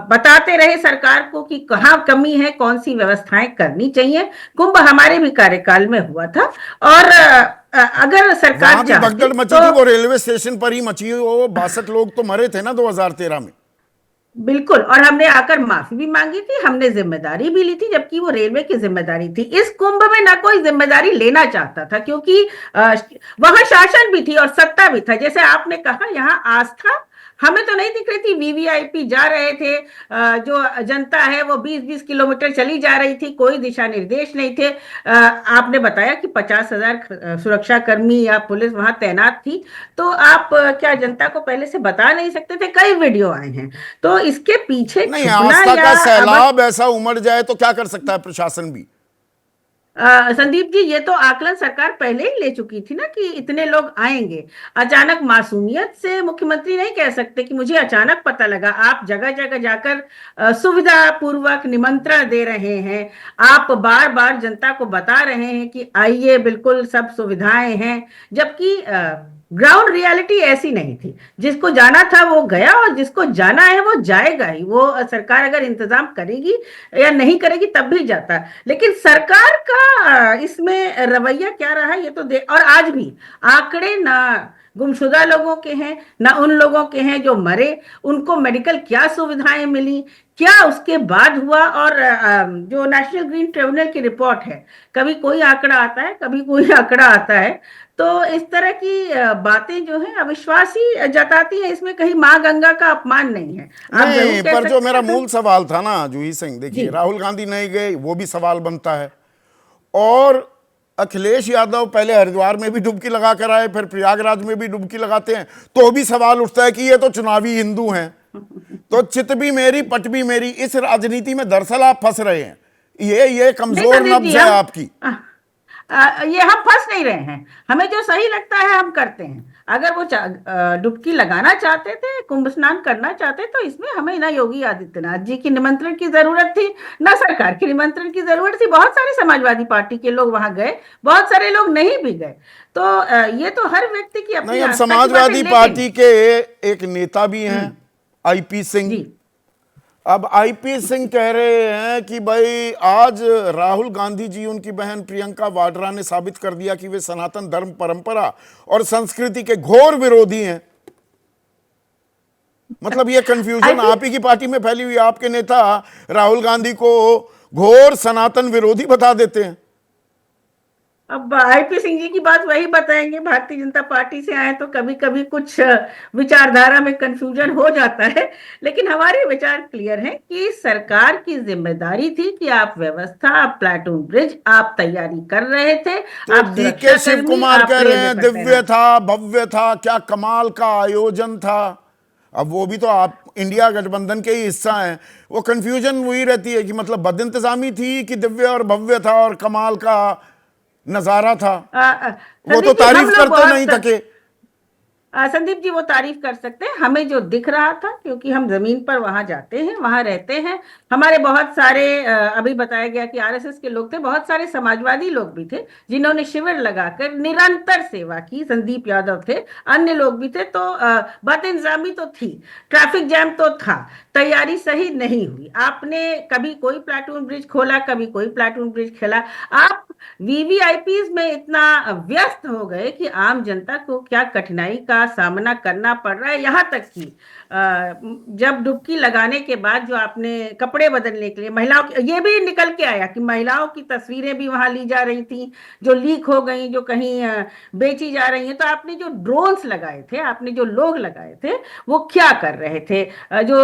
बताते रहे सरकार को कि कहाँ कमी है, कौन सी व्यवस्थाएं करनी चाहिए। कुंभ हमारे भी कार्यकाल में हुआ था और अगर सरकार भगदड़ मची थी, वो रेलवे स्टेशन पर ही मची, वो 62 लोग तो मरे थे ना 2013 में। बिल्कुल, और हमने आकर माफी भी मांगी थी, हमने जिम्मेदारी भी ली थी, जबकि वो रेलवे की जिम्मेदारी थी। इस कुंभ में ना कोई जिम्मेदारी लेना चाहता था, क्योंकि वहां शासन भी थी और सत्ता भी था। जैसे आपने कहा, यहाँ आस्था हमें तो नहीं दिख रही थी। वीवीआईपी जा रहे थे, जो जनता है वो 20-20 किलोमीटर चली जा रही थी, कोई दिशा निर्देश नहीं थे। आपने बताया कि 50,000 सुरक्षा कर्मी या पुलिस वहां तैनात थी, तो आप क्या जनता को पहले से बता नहीं सकते थे? कई वीडियो आए हैं, तो इसके पीछे नहीं, आस्था का सैलाब ऐसा उमड़ जाए तो क्या कर सकता है प्रशासन भी? संदीप जी, ये तो आकलन सरकार पहले ही ले चुकी थी ना कि इतने लोग आएंगे। अचानक मासूमियत से मुख्यमंत्री नहीं कह सकते कि मुझे अचानक पता लगा। आप जगह जगह जाकर सुविधा पूर्वक निमंत्रण दे रहे हैं, आप बार बार जनता को बता रहे हैं कि आइए, बिल्कुल सब सुविधाएं हैं, जबकि ग्राउंड रियलिटी ऐसी नहीं थी। जिसको जाना था वो गया और जिसको जाना है वो जाएगा ही। वो सरकार अगर इंतजाम करेगी या नहीं करेगी तब भी जाता, लेकिन सरकार का इसमें रवैया क्या रहा ये तो और आज भी आंकड़े ना गुमशुदा लोगों के हैं ना उन लोगों के हैं जो मरे, उनको मेडिकल क्या सुविधाएं मिली, क्या उसके बाद हुआ। और जो नेशनल ग्रीन ट्रिब्यूनल की रिपोर्ट है, कभी कोई आंकड़ा आता है, कभी कोई आंकड़ा आता है, तो इस तरह की बातें जो है अविश्वास ही जताती है। इसमें कहीं माँ गंगा का अपमान नहीं है। नहीं, पर जो मेरा मूल सवाल था ना जूही सिंह, देखिए राहुल गांधी नहीं गए, वो भी सवाल बनता है, और अखिलेश यादव पहले हरिद्वार में भी डुबकी लगा कर आए, फिर प्रयागराज में भी डुबकी लगाते हैं, तो भी सवाल उठता है कि ये तो चुनावी हिंदू हैं, तो चित भी मेरी पट भी मेरी। इस राजनीति में दरअसल आप फंस रहे हैं, ये कमजोर नब्ज है आपकी। ये हम फंस नहीं रहे हैं, हमें जो सही लगता है हम करते हैं। अगर वो डुबकी लगाना चाहते थे, कुंभ स्नान करना चाहते, तो इसमें हमें ना योगी आदित्यनाथ जी की निमंत्रण की जरूरत थी, ना सरकार की निमंत्रण की जरूरत थी। बहुत सारे समाजवादी पार्टी के लोग वहां गए, बहुत सारे लोग नहीं भी गए, तो ये तो हर व्यक्ति की अपनी। नहीं, समाजवादी पार्टी के एक नेता भी हैं आईपी सिंह, अब आईपी सिंह कह रहे हैं कि भाई आज राहुल गांधी जी, उनकी बहन प्रियंका वाड्रा ने साबित कर दिया कि वे सनातन धर्म, परंपरा और संस्कृति के घोर विरोधी हैं। मतलब ये कंफ्यूजन आप ही की पार्टी में फैली हुई, आपके नेता राहुल गांधी को घोर सनातन विरोधी बता देते हैं। अब आईपी सिंह जी की बात वही बताएंगे, भारतीय जनता पार्टी से आए तो कभी कभी कुछ विचारधारा में कंफ्यूजन हो जाता है, लेकिन हमारे विचार क्लियर हैं कि सरकार की जिम्मेदारी थी कि आप व्यवस्था, आप प्लाटून ब्रिज आप तैयारी कर रहे थे, तो आप डीके शिव कुमार कह रहे हैं दिव्य था। था, भव्य था, क्या कमाल का आयोजन था। अब वो भी तो आप इंडिया गठबंधन के ही हिस्सा हैं, वो कंफ्यूजन वही रहती है कि मतलब बदइंतजामी थी कि दिव्य और भव्य था और कमाल का नजारा था। वो तो तारीफ करते नहीं थके। संदीप जी वो तारीफ कर सकते हैं, हमें जो दिख रहा था, क्योंकि हम जमीन पर वहां जाते हैं, वहां रहते हैं। हमारे बहुत सारे अभी बताया गया कि आरएसएस के लोग थे, बहुत सारे समाजवादी लोग भी थे जिन्होंने शिविर लगाकर निरंतर सेवा की। संदीप यादव थे, अन्य लोग भी थे। तो बदइंतजामी तो थी, ट्रैफिक जैम तो था, तैयारी सही नहीं हुई। आपने कभी कोई प्लाटून ब्रिज खोला, कभी कोई प्लाटून ब्रिज खेला। आप वीवीआईपीज में इतना व्यस्त हो गए कि आम जनता को क्या कठिनाई का सामना करना पड़ रहा है। यहाँ तक कि जब डुबकी लगाने के बाद जो आपने कपड़े बदलने के लिए महिलाओं, ये भी निकल के आया कि महिलाओं की तस्वीरें भी वहां ली जा रही थी, जो लीक हो गई, जो कहीं बेची जा रही हैं। तो आपने जो ड्रोन्स लगाए थे, आपने जो लोग लगाए थे, वो क्या कर रहे थे? जो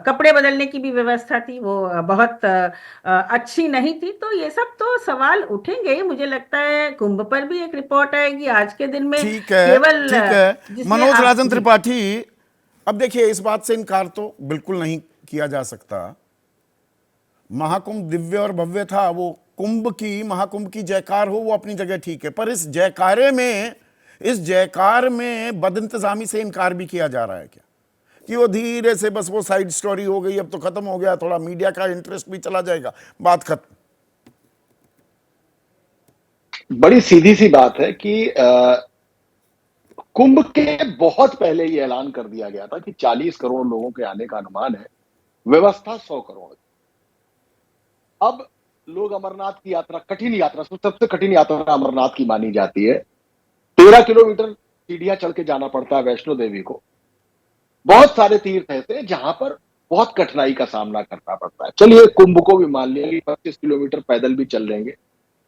कपड़े बदलने की भी व्यवस्था थी वो बहुत अच्छी नहीं थी। तो ये सब तो सवाल उठेंगे। मुझे लगता है कुंभ पर भी एक रिपोर्ट आएगी आज के दिन में। ठीक है, केवल ठीक है मनोज राजन त्रिपाठी। अब देखिए, इस बात से इनकार तो बिल्कुल नहीं किया जा सकता, महाकुंभ दिव्य और भव्य था। वो कुंभ की, महाकुंभ की जयकार हो, वो अपनी जगह ठीक है, पर इस जयकारे में, इस जयकार में बदइंतजामी से इनकार भी किया जा रहा है क्या? कि वो धीरे से बस वो साइड स्टोरी हो गई, अब तो खत्म हो गया, थोड़ा मीडिया का इंटरेस्ट भी चला जाएगा, बात खत्म। बड़ी सीधी सी बात है कि कुंभ के बहुत पहले ये ऐलान कर दिया गया था कि 40 करोड़ लोगों के आने का अनुमान है, व्यवस्था 100 करोड़। अब लोग अमरनाथ की यात्रा, कठिन यात्रा, सबसे कठिन यात्रा अमरनाथ की मानी जाती है। 13 किलोमीटर सीढ़ियां चढ़ के जाना पड़ता है वैष्णो देवी को। बहुत सारे तीर्थ ऐसे हैं जहां पर बहुत कठिनाई का सामना करना पड़ता है। चलिए कुंभ को भी मान लिया कि 25 किलोमीटर पैदल भी चल लेंगे,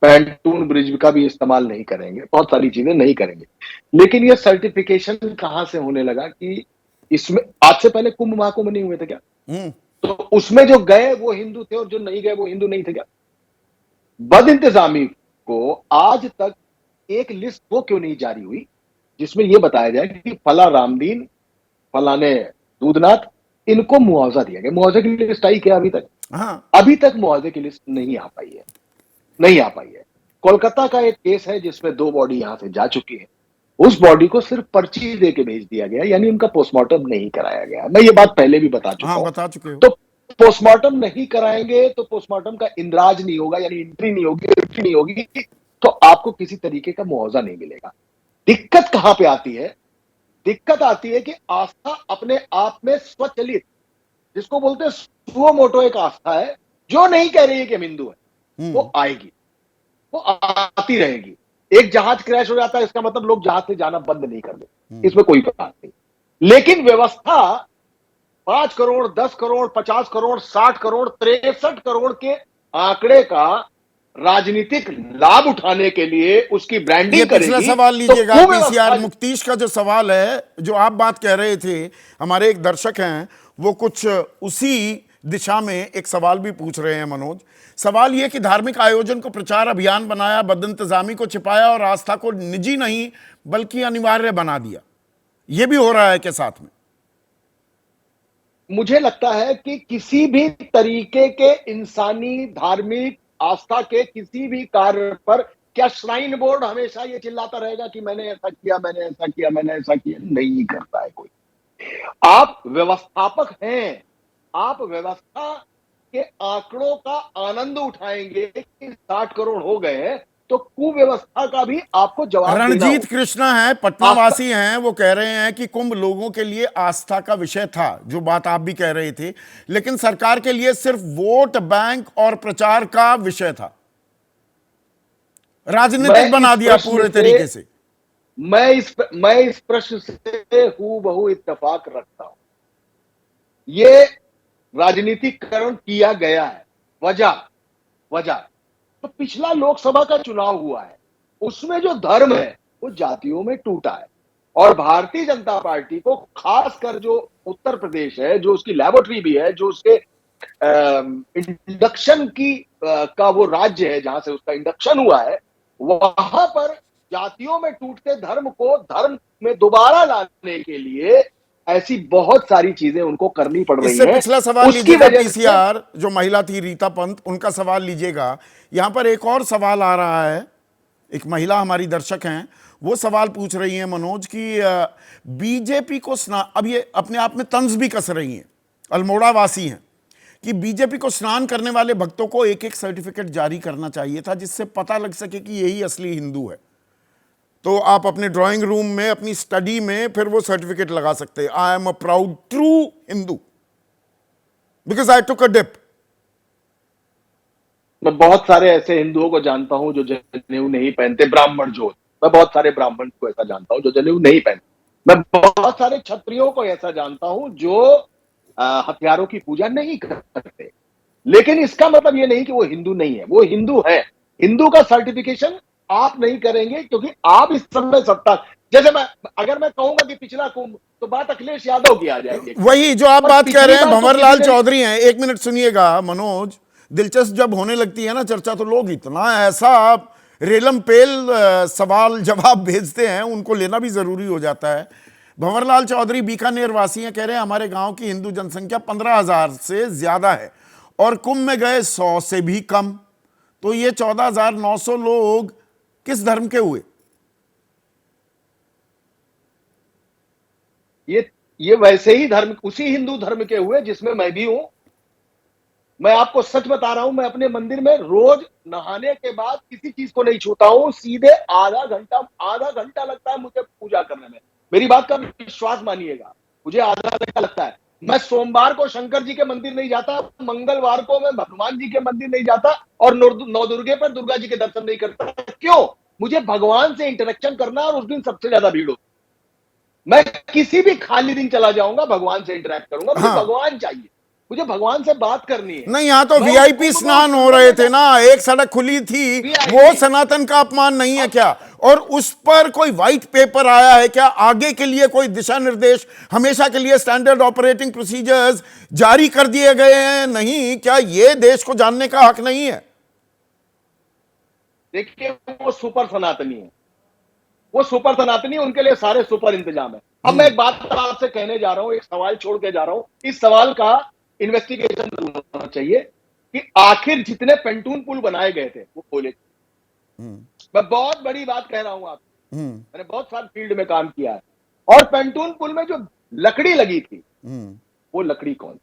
पैंटून ब्रिज का भी इस्तेमाल नहीं करेंगे, बहुत सारी चीजें नहीं करेंगे। लेकिन ये सर्टिफिकेशन कहां से होने लगा कि इसमें आज से पहले कुंभ महाकुंभ नहीं हुए थे क्या? तो उसमें जो गए वो हिंदू थे और जो नहीं गए वो हिंदू नहीं थे क्या? बदइंतजामी को आज तक एक लिस्ट वो क्यों नहीं जारी हुई जिसमें यह बताया जाए कि फला रामदीन, फलाने दूधनाथ, इनको मुआवजा दिया गया? मुआवजे की लिस्ट आई क्या अभी तक? अभी तक मुआवजे की लिस्ट नहीं आ पाई है, नहीं आ पाई है। कोलकाता का एक केस है जिसमें 2 बॉडी यहां से जा चुकी है, उस बॉडी को सिर्फ पर्ची दे के भेज दिया गया, यानी उनका पोस्टमार्टम नहीं कराया गया। मैं ये बात पहले भी बता चुका हूं। बता चुके हो। तो पोस्टमार्टम नहीं कराएंगे तो पोस्टमार्टम का इंद्राज नहीं होगा, यानी एंट्री नहीं होगी, एंट्री नहीं होगी, तो आपको किसी तरीके का मुआवजा नहीं मिलेगा। दिक्कत कहां पे आती है? दिक्कत आती है कि आस्था अपने आप में स्वचलित, जिसको बोलते हैं सुओ मोटो, एक आस्था है जो नहीं कह रही है कि हम हिंदू है, वो आएगी, वो आती रहेगी। एक जहाज क्रैश हो जाता है, इसका मतलब लोग जहाज से जाना बंद नहीं कर दे, इसमें कोई बात नहीं। लेकिन व्यवस्था 5 करोड़, 10 करोड़, 50 करोड़, 60 करोड़, 63 करोड़ के आंकड़े का राजनीतिक लाभ उठाने के लिए उसकी ब्रांडिंग करेगी। पिछला सवाल लीजिएगा, पीसीआर मुक्तीश का जो सवाल है, जो आप बात कह रहे थे, हमारे एक दर्शक हैं वो कुछ उसी दिशा में एक सवाल भी पूछ रहे हैं मनोज। सवाल यह कि धार्मिक आयोजन को प्रचार अभियान बनाया, बदइंतजामी को छिपाया और आस्था को निजी नहीं बल्कि अनिवार्य बना दिया। यह भी हो रहा है क्या साथ में? मुझे लगता है कि किसी भी तरीके के इंसानी धार्मिक आस्था के किसी भी कार्य पर क्या श्राइन बोर्ड हमेशा ये चिल्लाता रहेगा कि मैंने ऐसा किया, मैंने ऐसा किया, मैंने ऐसा किया? नहीं करता है कोई। आप व्यवस्थापक हैं, आप व्यवस्था के आंकड़ों का आनंद उठाएंगे कि 60 करोड़ हो गए, तो कुव्यवस्था का भी आपको जवाब देना रणजीत होगा। कृष्णा है, पटना वासी हैं, वो कह रहे हैं कि कुंभ लोगों के लिए आस्था का विषय था, जो बात आप भी कह रहे थे, लेकिन सरकार के लिए सिर्फ वोट बैंक और प्रचार का विषय था, राजनीतिक बना दिया पूरे तरीके से। मैं इस प्रश्न से हूबहू इत्तेफाक रखता हूं। ये राजनीतिकरण किया गया है। वजह तो पिछला लोकसभा का चुनाव हुआ है, उसमें जो धर्म है वो जातियों में टूटा है, और भारतीय जनता पार्टी को खासकर जो उत्तर प्रदेश है, जो उसकी लैबोरेटरी भी है, जो उसके इंडक्शन की का वो राज्य है जहां से उसका इंडक्शन हुआ है, वहां पर जातियों में टूटते धर्म को धर्म में दोबारा लाने के लिए ऐसी बहुत सारी चीजें उनको करनी पड़ रही इससे हैं। पिछला सवाल उसकी लीजिएगा, वजह से पीसीआर जो महिला थी रीता पंत, उनका सवाल लीजिएगा। यहां पर एक और सवाल आ रहा है, एक महिला हमारी दर्शक हैं, वो सवाल पूछ रही हैं मनोज कि बीजेपी को अब ये अपने आप में तंज भी कस रही हैं, अल्मोड़ा वासी हैं, कि बीजेपी को स्नान करने वाले भक्तों को एक एक सर्टिफिकेट जारी करना चाहिए था, जिससे पता लग सके कि यही असली हिंदू है। तो आप अपने ड्राइंग रूम में, अपनी स्टडी में फिर वो सर्टिफिकेट लगा सकते हैं, I am a proud true Hindu because I took a dip. मैं बहुत सारे ऐसे हिंदुओं को जानता हूं जो जनेऊ नहीं पहनते, ब्राह्मण जो, मैं बहुत सारे ब्राह्मण को ऐसा जानता हूं जो जनेऊ नहीं पहनते, मैं बहुत सारे क्षत्रियों को ऐसा जानता हूं जो हथियारों की पूजा नहीं करते। लेकिन इसका मतलब ये नहीं कि वो हिंदू नहीं है, वो हिंदू है। हिंदू का सर्टिफिकेशन आप नहीं करेंगे क्योंकि आप इस समय सत्ता, जैसे अगर मैं कहूंगा कि पिछला कुंभ, तो बात अखिलेश यादव की आ जाएगी। वही जो आप बात कह रहे हैं, पिछली बार तो भंवरलाल किसी ने- चौधरी हैं, एक मिनट सुनिएगा मनोज। दिलचस्प जब होने लगती है ना चर्चा, तो लोग इतना ऐसा रेलम पेल सवाल जवाब भेजते हैं, उनको लेना भी जरूरी हो जाता है। भंवरलाल चौधरी बीकानेर वासी हैं, कह रहे हैं हमारे गांव की हिंदू जनसंख्या 15,000 से ज्यादा है और कुंभ में गए 100 से भी कम, तो ये 14,900 लोग किस धर्म के हुए? ये वैसे ही धर्म, उसी हिंदू धर्म के हुए जिसमें मैं भी हूं। मैं आपको सच बता रहा हूं, मैं अपने मंदिर में रोज नहाने के बाद किसी चीज को नहीं छूता हूं, सीधे आधा घंटा लगता है मुझे पूजा करने में। मेरी बात का विश्वास मानिएगा, मुझे आधा घंटा लगता है। मैं सोमवार को शंकर जी के मंदिर नहीं जाता, मंगलवार को मैं भगवान जी के मंदिर नहीं जाता, और नवदुर्गे पर दुर्गा जी के दर्शन नहीं करता। क्यों? मुझे भगवान से इंटरेक्शन करना, और उस दिन सबसे ज्यादा भीड़ होती। मैं किसी भी खाली दिन चला जाऊंगा, भगवान से इंटरेक्ट करूंगा। मुझे भगवान चाहिए, मुझे भगवान से बात करनी है। नहीं, यहां तो वीआईपी स्नान हो रहे थे ना, एक सड़क खुली थी, वो सनातन का अपमान नहीं है क्या? और उस पर कोई व्हाइट पेपर आया है क्या? आगे के लिए कोई दिशा निर्देश, हमेशा के लिए स्टैंडर्ड ऑपरेटिंग प्रोसीजर्स जारी कर दिए गए हैं? नहीं, क्या ये देश को जानने का हक नहीं है? देखिए, वो सुपर सनातनी है, वो सुपर सनातनी, उनके लिए सारे सुपर इंतजाम है। अब मैं एक बात आपसे कहने जा रहा हूं, एक सवाल छोड़ के जा रहा हूं। इस सवाल का इन्वेस्टिगेशन होना चाहिए कि आखिर जितने पेंटून पुल बनाए गए थे वो खोले। मैं बहुत बड़ी बात कह रहा हूं आपको, मैंने बहुत साल फील्ड में काम किया है, और पेंटून पुल में जो लकड़ी लगी थी वो लकड़ी कौन?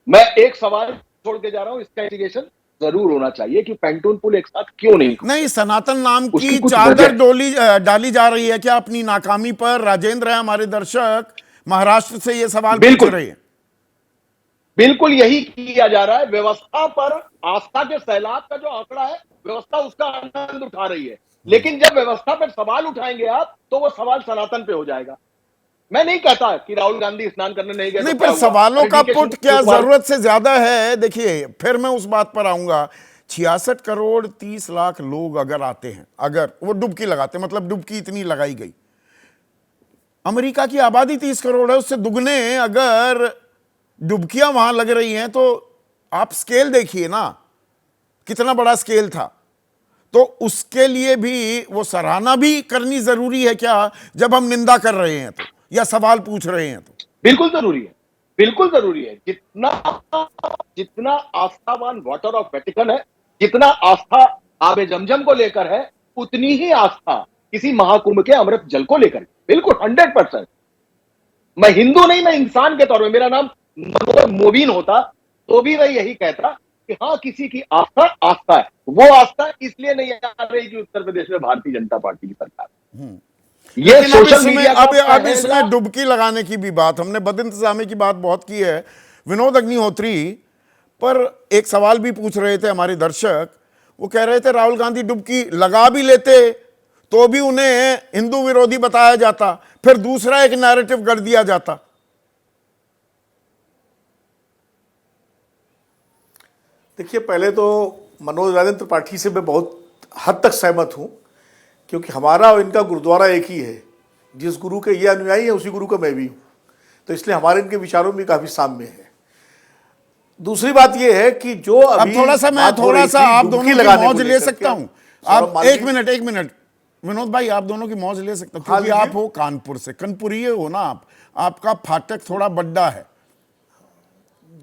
मैं एक सवाल छोड़ के जा रहा हूं, इसका इन्वेस्टिगेशन जरूर होना चाहिए कि पेंटून पुल एक साथ क्यों नहीं सनातन नाम उसकी की कुछ चादर वजह- डाली जा रही है क्या अपनी नाकामी पर? राजेंद्र है हमारे दर्शक, महाराष्ट्र से ये सवाल पूछ बिल्कुल। रहे हैं। बिल्कुल यही किया जा रहा है। व्यवस्था पर आस्था के सैलाब का जो आंकड़ा है, व्यवस्था उसका आनंद उठा रही है, लेकिन जब व्यवस्था पर सवाल उठाएंगे आप, तो वो सवाल सनातन पे हो जाएगा। मैं नहीं कहता कि राहुल गांधी स्नान करने नहीं गए, नहीं, तो क्या पर हुआ? सवालों अरे का DK पुट क्या शिवकुमार- जरूरत से ज्यादा है? देखिए, फिर मैं उस बात पर आऊंगा। 66 करोड़ 30 लाख लोग अगर आते हैं, अगर वो डुबकी लगाते, मतलब डुबकी इतनी लगाई गई, अमेरिका की आबादी 30 करोड़ है, उससे दुगने अगर डुबकियां वहां लग रही हैं, तो आप स्केल देखिए ना, कितना बड़ा स्केल था। तो उसके लिए भी वो सराहना भी करनी जरूरी है क्या, जब हम निंदा कर रहे हैं तो, या सवाल पूछ रहे हैं तो? बिल्कुल जरूरी है, बिल्कुल जरूरी है। जितना आस्थावान वाटर ऑफ वेटिकन है, जितना आस्था आबे जमजम को लेकर है, उतनी ही आस्था किसी महाकुंभ के अमृत जल को लेकर। बिल्कुल 100%। मैं हिंदू नहीं, मैं इंसान के तौर पे, मेरा नाम मनोज मोबिन होता तो भी मैं यही कहता कि हाँ किसी की आस्था आस्था है, वो आस्था इसलिए नहीं आ रही कि उत्तर प्रदेश में भारतीय जनता पार्टी की सरकार है। ये लेकिन अब सोशल इसमें मीडिया का अब इसमें पहला- डुबकी लगाने की भी बात, हमने बदइंतजामी की बात बहुत की है विनोद अग्निहोत्री, पर एक सवाल भी पूछ रहे थे हमारे दर्शक, वो कह रहे थे राहुल गांधी डुबकी लगा भी लेते तो भी उन्हें हिंदू विरोधी बताया जाता, फिर दूसरा एक नैरेटिव कर दिया जाता। देखिए, पहले तो मनोज राजेंद्र त्रिपाठी से मैं बहुत हद तक सहमत हूं, क्योंकि हमारा और इनका गुरुद्वारा एक ही है। जिस गुरु के ये अनुयायी है उसी गुरु का मैं भी हूं, तो इसलिए हमारे इनके विचारों में काफी साम्य है। दूसरी बात ये है कि जो अब थोड़ा सा मैं आप दोनों की मौज ले सकता हूं। आप एक मिनट विनोद भाई, आप दोनों की मौज ले सकता हूं, क्योंकि आप हो कानपुर से, कानपुरी हो ना आप, आपका फाटक थोड़ा बड्डा है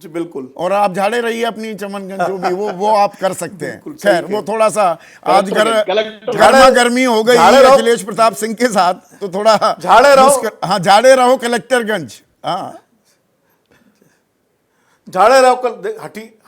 जी, बिल्कुल। और आप झाड़े रहिए अपनी चमनगंज जो भी वो आप कर सकते हैं। खैर वो थोड़ा सा आज गर्मा गर्मी हो गई अखिलेश प्रताप सिंह के साथ, तो थोड़ा झाड़े रहो। हाँ, झाड़े रहो कलेक्टरगंज। हाँ, झाड़े रहो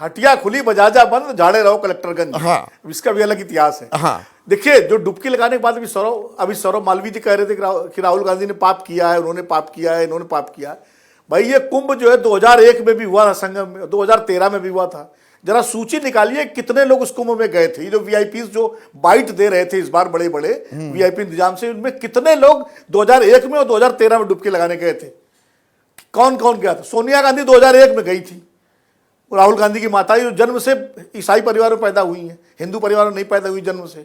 हटिया खुली बजाजा बंद, झाड़े रहो कलेक्टरगंज। हाँ, इसका भी अलग इतिहास है। हाँ, देखिए, जो डुबकी लगाने के बाद अभी सौरभ मालवीय जी कह रहे थे कि राहुल गांधी ने पाप किया है, उन्होंने पाप किया है, इन्होंने पाप किया है। भाई ये कुंभ जो है 2001 में भी हुआ था, संगम में 2013 में भी हुआ था। जरा सूची निकालिए कितने लोग उस कुंभ में गए थे। ये जो वीआईपी जो बाइट दे रहे थे इस बार बड़े बड़े वीआईपी इंतजाम से, उनमें कितने लोग 2001 में और 2013 में डुबकी लगाने गए थे? कौन कौन गया था? सोनिया गांधी 2001 में गई थी, राहुल गांधी की माता जो जन्म से ईसाई परिवार में पैदा हुई है, हिंदू परिवार में नहीं पैदा हुई जन्म से,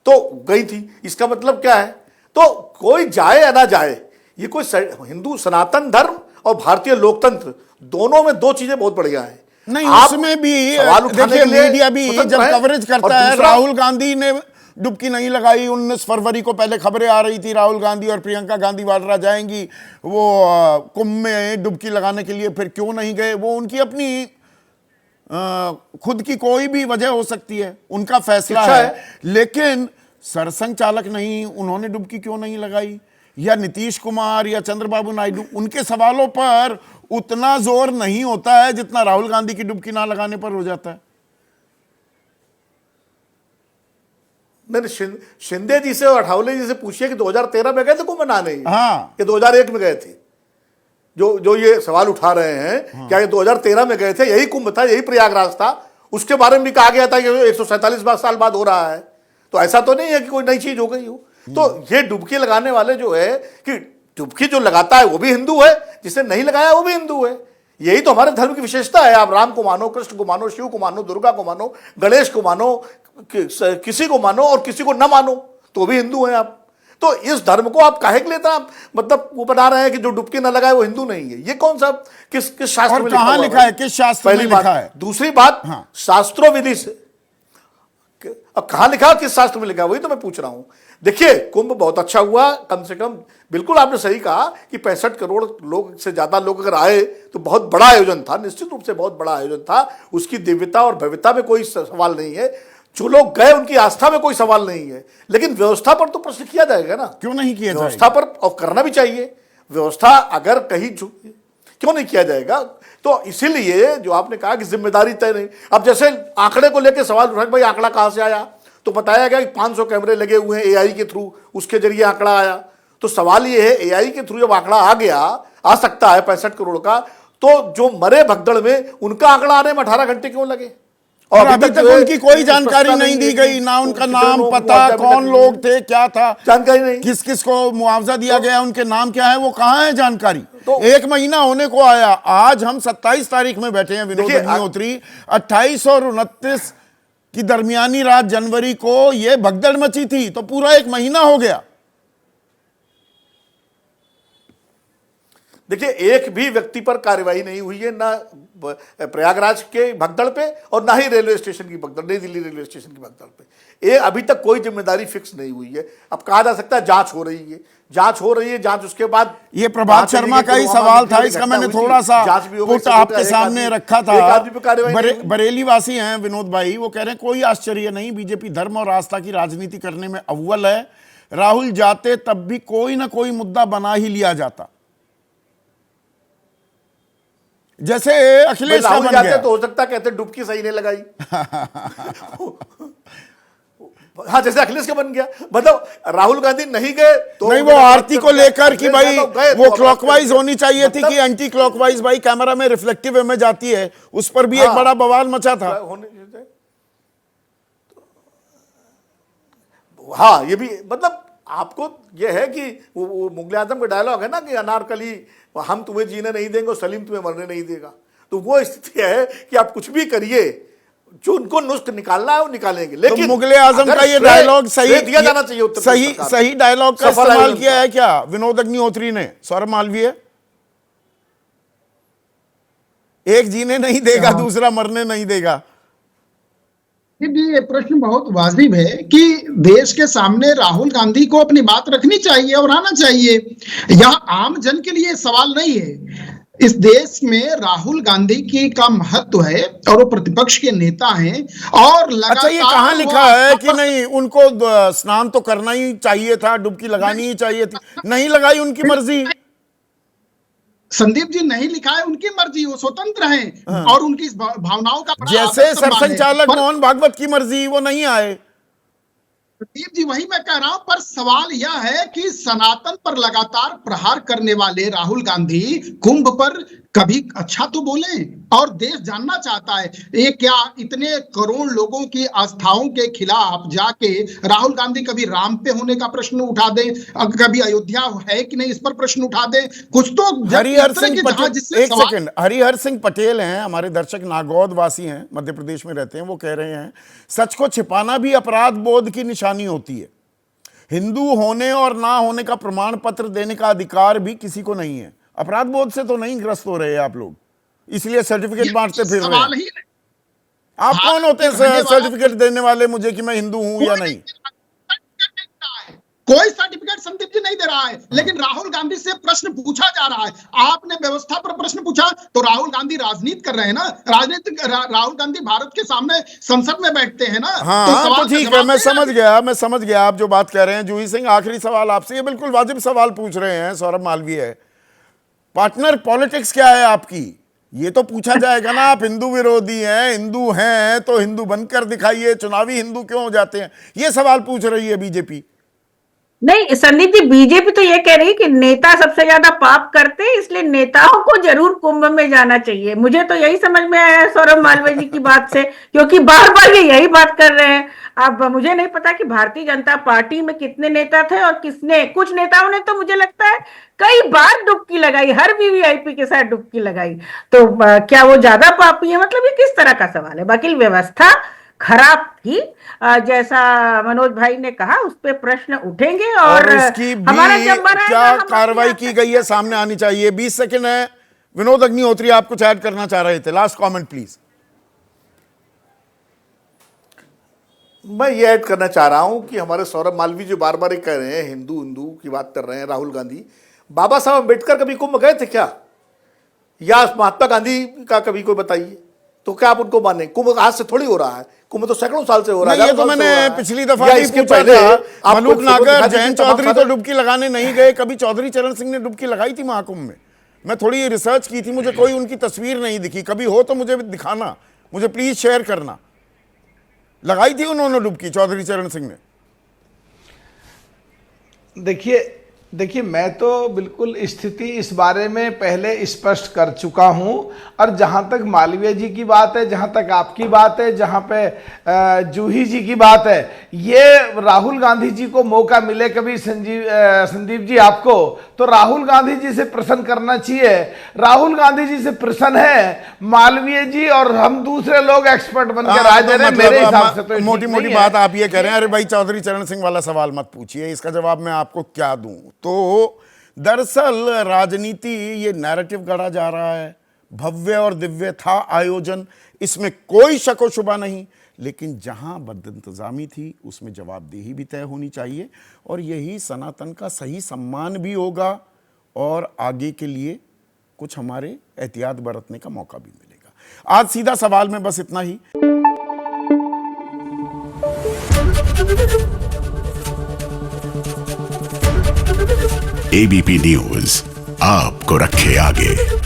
तो गई थी। इसका मतलब क्या है? तो कोई जाए या ना जाए, ये कोई हिंदू सनातन धर्म और भारतीय लोकतंत्र दोनों में दो चीजें बहुत बढ़िया है। नहीं उसमें भी देखिए, मीडिया भी जब कवरेज करता है, राहुल गांधी ने डुबकी नहीं लगाई। 19 फरवरी को पहले खबरें आ रही थी राहुल गांधी और प्रियंका गांधी वाड्रा जाएंगी वो कुंभ में डुबकी लगाने के लिए, फिर क्यों नहीं गए? वो उनकी अपनी खुद की कोई भी वजह हो सकती है, उनका फैसला है। लेकिन सरसंघ चालक नहीं, उन्होंने डुबकी क्यों नहीं लगाई? या नीतीश कुमार या चंद्रबाबू नायडू, उनके सवालों पर उतना जोर नहीं होता है जितना राहुल गांधी की डुबकी ना लगाने पर हो जाता है। मैंने शिंदे जी से और अठावले जी से पूछिए कि 2013 में गए थे कुंभ मनाने, हाँ, ये 2001 में गए थे? जो ये सवाल उठा रहे हैं, क्या ये 2013 में गए थे? यही कुंभ था, यही प्रयागराज था। उसके बारे में भी कहा गया था कि 147 साल बाद हो रहा है, तो ऐसा तो नहीं है कि कोई नई चीज हो गई हो। तो ये डुबकी लगाने वाले जो है कि डुबकी जो लगाता है वो भी हिंदू है, जिसने नहीं लगाया वो भी हिंदू है। यही तो हमारे धर्म की विशेषता है। आप राम को मानो, कृष्ण को मानो, शिव को मानो, दुर्गा को मानो, गणेश को मानो, किसी को मानो और किसी को न मानो, तो भी हिंदू हैं आप। तो इस धर्म को आप काहे के लिए आप मतलब वो बता रहे हैं कि जो डुबकी न लगाए वो हिंदू नहीं है? ये कौन सा किस शास्त्र में कहां लिखा है? किस शास्त्र में लिखा है? दूसरी बात, शास्त्रों विधि से अब कहां लिखा, किस शास्त्र में लिखा, वही तो मैं पूछ रहा हूं। देखिए, कुंभ बहुत अच्छा हुआ, कम से कम बिल्कुल आपने सही कहा कि 65 करोड़ लोग से ज्यादा लोग अगर आए तो बहुत बड़ा आयोजन था, निश्चित रूप से बहुत बड़ा आयोजन था। उसकी दिव्यता और भव्यता में कोई सवाल नहीं है, जो लोग गए उनकी आस्था में कोई सवाल नहीं है। लेकिन व्यवस्था पर तो प्रश्न किया जाएगा ना, क्यों नहीं किया जाएगा? व्यवस्था पर और करना भी चाहिए। व्यवस्था अगर कहीं क्यों नहीं किया जाएगा? तो इसीलिए जो आपने कहा कि जिम्मेदारी तय नहीं। अब जैसे आंकड़े को लेकर सवाल उठा, भाई आंकड़ा कहां से आया? तो बताया गया कि 500 कैमरे लगे हुए हैं एआई के थ्रू, उसके जरिए आंकड़ा आया। तो सवाल ये है, एआई के थ्रू जब आंकड़ा आ सकता है 65 करोड़ का, तो जो मरे भगदड़ में उनका आंकड़ा आने में 18 घंटे क्यों लगे? और अभी तक उनकी कोई जानकारी नहीं दी गई, ना उनका नाम पता, कौन लोग थे, क्या था, जानकारी नहीं, किस किस को मुआवजा दिया गया, उनके नाम क्या है, वो कहां है जानकारी? तो 1 महीना होने को आया, आज हम 27 तारीख में बैठे हैं विनोद अग्निहोत्री। 28 और 29 की दरमियानी रात जनवरी को ये भगदड़ मची थी, तो पूरा 1 महीना हो गया। देखिए, एक भी व्यक्ति पर कार्रवाई नहीं हुई है, ना प्रयागराज के भगदड़ पे और ना ही रेलवे स्टेशन की भगदड़, नई दिल्ली रेलवे स्टेशन की भगदड़ पे। ये अभी तक कोई जिम्मेदारी फिक्स नहीं हुई है। अब कहा जा सकता है जांच हो रही है, जांच उसके बाद ये प्रभात शर्मा का ही सवाल था, इसका मैंने थोड़ा सा पुट आपके सामने रखा था। बरेली वासी हैं विनोद भाई, वो कह रहे हैं कोई आश्चर्य नहीं, बीजेपी धर्म और आस्था की राजनीति करने में अव्वल है। राहुल जाते तब भी कोई ना कोई मुद्दा बना ही लिया जाता। जैसे अखिलेश का राहुल बन जाते गया। तो हो सकता कहते डुबकी सही नहीं लगाई। हाँ, जैसे अखिलेश का बन गया, मतलब राहुल गांधी नहीं गए तो नहीं, वो आरती को लेकर कि भाई गए वो तो क्लॉकवाइज होनी चाहिए थी मतलब कि एंटी क्लॉकवाइज, भाई कैमरा में रिफ्लेक्टिव वे में जाती है, उस पर भी एक हाँ, बड़ा बवाल मचा था। हाँ, ये भी मतलब आपको ये है कि वो मुगल आजम का डायलॉग है ना कि अनारकली हम तुम्हें जीने नहीं देंगे और सलीम तुम्हें मरने नहीं देगा। तो वो स्थिति है कि आप कुछ भी करिए, जो उनको नुस्ख निकालना है वो निकालेंगे। लेकिन तो मुगले आजम का ये डायलॉग सही दिया जाना चाहिए, उत्तर प्रदेश सरकार को। सही डायलॉग का सफल इस्तेमाल आयोजन किया का। है क्या विनोद अग्निहोत्री ने? सौरभ मालवीय, एक जीने नहीं देगा दूसरा मरने नहीं देगा। ये प्रश्न बहुत वाजिब है कि देश के सामने राहुल गांधी को अपनी बात रखनी चाहिए और आना चाहिए। यहाँ आम जन के लिए सवाल नहीं है। इस देश में राहुल गांधी की का महत्व है और वो प्रतिपक्ष के नेता हैं और अच्छा, ये कहाँ लिखा है कि नहीं उनको स्नान तो करना ही चाहिए था, डुबकी लगानी ही चाहिए थी, नहीं लगाई, उनकी मर्जी। संदीप जी, नहीं लिखा है, उनकी मर्जी, वो स्वतंत्र हैं और उनकी इस भावनाओं का बड़ा जैसे आदर सम्मान है। सरसंचालक पर मोहन भागवत की मर्जी, वो नहीं आए। संदीप जी, वही मैं कह रहा हूं, पर सवाल यह है कि सनातन पर लगातार प्रहार करने वाले राहुल गांधी कुंभ पर कभी अच्छा तो बोले, और देश जानना चाहता है ये क्या इतने करोड़ लोगों की आस्थाओं के खिलाफ जाके राहुल गांधी कभी राम पे होने का प्रश्न उठा दे, कभी अयोध्या है कि नहीं इस पर प्रश्न उठा दे, कुछ तो हरिहर सिंह पटेल, एक सेकंड, हरिहर सिंह पटेल हैं हमारे दर्शक, नागौद वासी हैं, मध्य प्रदेश में रहते हैं। वो कह रहे हैं सच को छिपाना भी अपराध बोध की निशानी होती है। हिंदू होने और ना होने का प्रमाण पत्र देने का अधिकार भी किसी को नहीं है। अपराध बोध से तो नहीं ग्रस्त हो रहे आप लोग, इसलिए सर्टिफिकेट बांटते फिर रहे हैं। आप कौन होते हैं सर्टिफिकेट देने वाले मुझे कि मैं हिंदू हूं या नहीं? कोई सर्टिफिकेट संदीप जी नहीं दे रहा है, लेकिन राहुल गांधी से प्रश्न पूछा जा रहा है। आपने व्यवस्था पर प्रश्न पूछा तो राहुल गांधी राजनीति कर रहे हैं ना, राहुल गांधी भारत के सामने संसद में बैठते हैं ना। तो ठीक है, मैं समझ गया आप जो बात कह रहे हैं। जूही सिंह, आखिरी सवाल आपसे, ये बिल्कुल वाजिब सवाल पूछ रहे हैं सौरभ मालवीय है। पार्टनर पॉलिटिक्स क्या है आपकी? ये तो पूछा जाएगा ना, आप हिंदू विरोधी हैं, हिंदू हैं तो हिंदू बनकर दिखाइए, चुनावी हिंदू क्यों हो जाते हैं, ये सवाल पूछ रही है बीजेपी। नहीं संदीप जी, बीजेपी तो ये कह रही है कि नेता सबसे ज्यादा पाप करते हैं, इसलिए नेताओं को जरूर कुंभ में जाना चाहिए। मुझे तो यही समझ में आया है सौरभ मालवीय जी की बात से, क्योंकि बार बार ये यही बात कर रहे हैं। अब मुझे नहीं पता कि भारतीय जनता पार्टी में कितने नेता थे और किसने, कुछ नेताओं ने तो मुझे लगता है कई बार डुबकी लगाई, हर वीवीआईपी के साथ डुबकी लगाई। तो क्या वो ज्यादा पापी है? मतलब ये किस तरह का सवाल है? बाकी व्यवस्था खराब थी, जैसा मनोज भाई ने कहा, उस पे प्रश्न उठेंगे और इसकी भी हमारा जब क्या कार्रवाई की गई है सामने आनी चाहिए। 20 सेकंड है। विनोद अग्निहोत्री, आप कुछ ऐड करना चाह रहे थे, लास्ट कमेंट प्लीज। मैं ये ऐड करना चाह रहा हूं कि हमारे सौरभ मालवीय जो बार बार कह रहे हैं हिंदू हिंदू की बात कर रहे हैं, राहुल गांधी, बाबा साहब अम्बेडकर कभी कुंभ गए थे क्या? या महात्मा गांधी का कभी कोई बताइए, तो क्या आप उनको माने? कुंभ आज से थोड़ी हो रहा है, कुंभ तो सैकड़ों साल से हो रहा है। ये तो मैंने पिछली दफा भी पूछा था। मलूक नागर, जयंत चौधरी तो डुबकी लगाने नहीं गए, कभी चौधरी चरण सिंह ने डुबकी लगाई थी महाकुंभ में। मैं थोड़ी रिसर्च की थी, मुझे कोई उनकी तस्वीर नहीं दिखी। कभी हो तो मुझे दिखाना, मुझे प्लीज शेयर करना। लगाई थी उन्होंने डुबकी, चौधरी चरण सिंह ने? देखिए मैं तो बिल्कुल स्थिति इस बारे में पहले स्पष्ट कर चुका हूं, और जहां तक मालवीय जी की बात है, जहां तक आपकी बात है, जहां पे जूही जी की बात है, ये राहुल गांधी जी को मौका मिले कभी संदीप जी आपको, तो राहुल गांधी जी से प्रश्न करना चाहिए। राहुल गांधी जी से प्रश्न है, मालवीय जी और हम दूसरे लोग एक्सपर्ट बनकर राय दे रहे हैं। मेरे हिसाब से तो मोटी मोटी बात आप ये कह रहे हैं, अरे भाई चौधरी चरण सिंह वाला सवाल मत पूछिए, इसका जवाब मैं आपको क्या दूं। तो दरअसल राजनीति, ये नैरेटिव गढ़ा जा रहा है, भव्य और दिव्य था आयोजन, इसमें कोई शक व शुबा नहीं, लेकिन जहां बदइंतजामी थी उसमें जवाबदेही भी तय होनी चाहिए, और यही सनातन का सही सम्मान भी होगा, और आगे के लिए कुछ हमारे एहतियात बरतने का मौका भी मिलेगा। आज सीधा सवाल में बस इतना ही। एबीपी न्यूज आपको रखे आगे।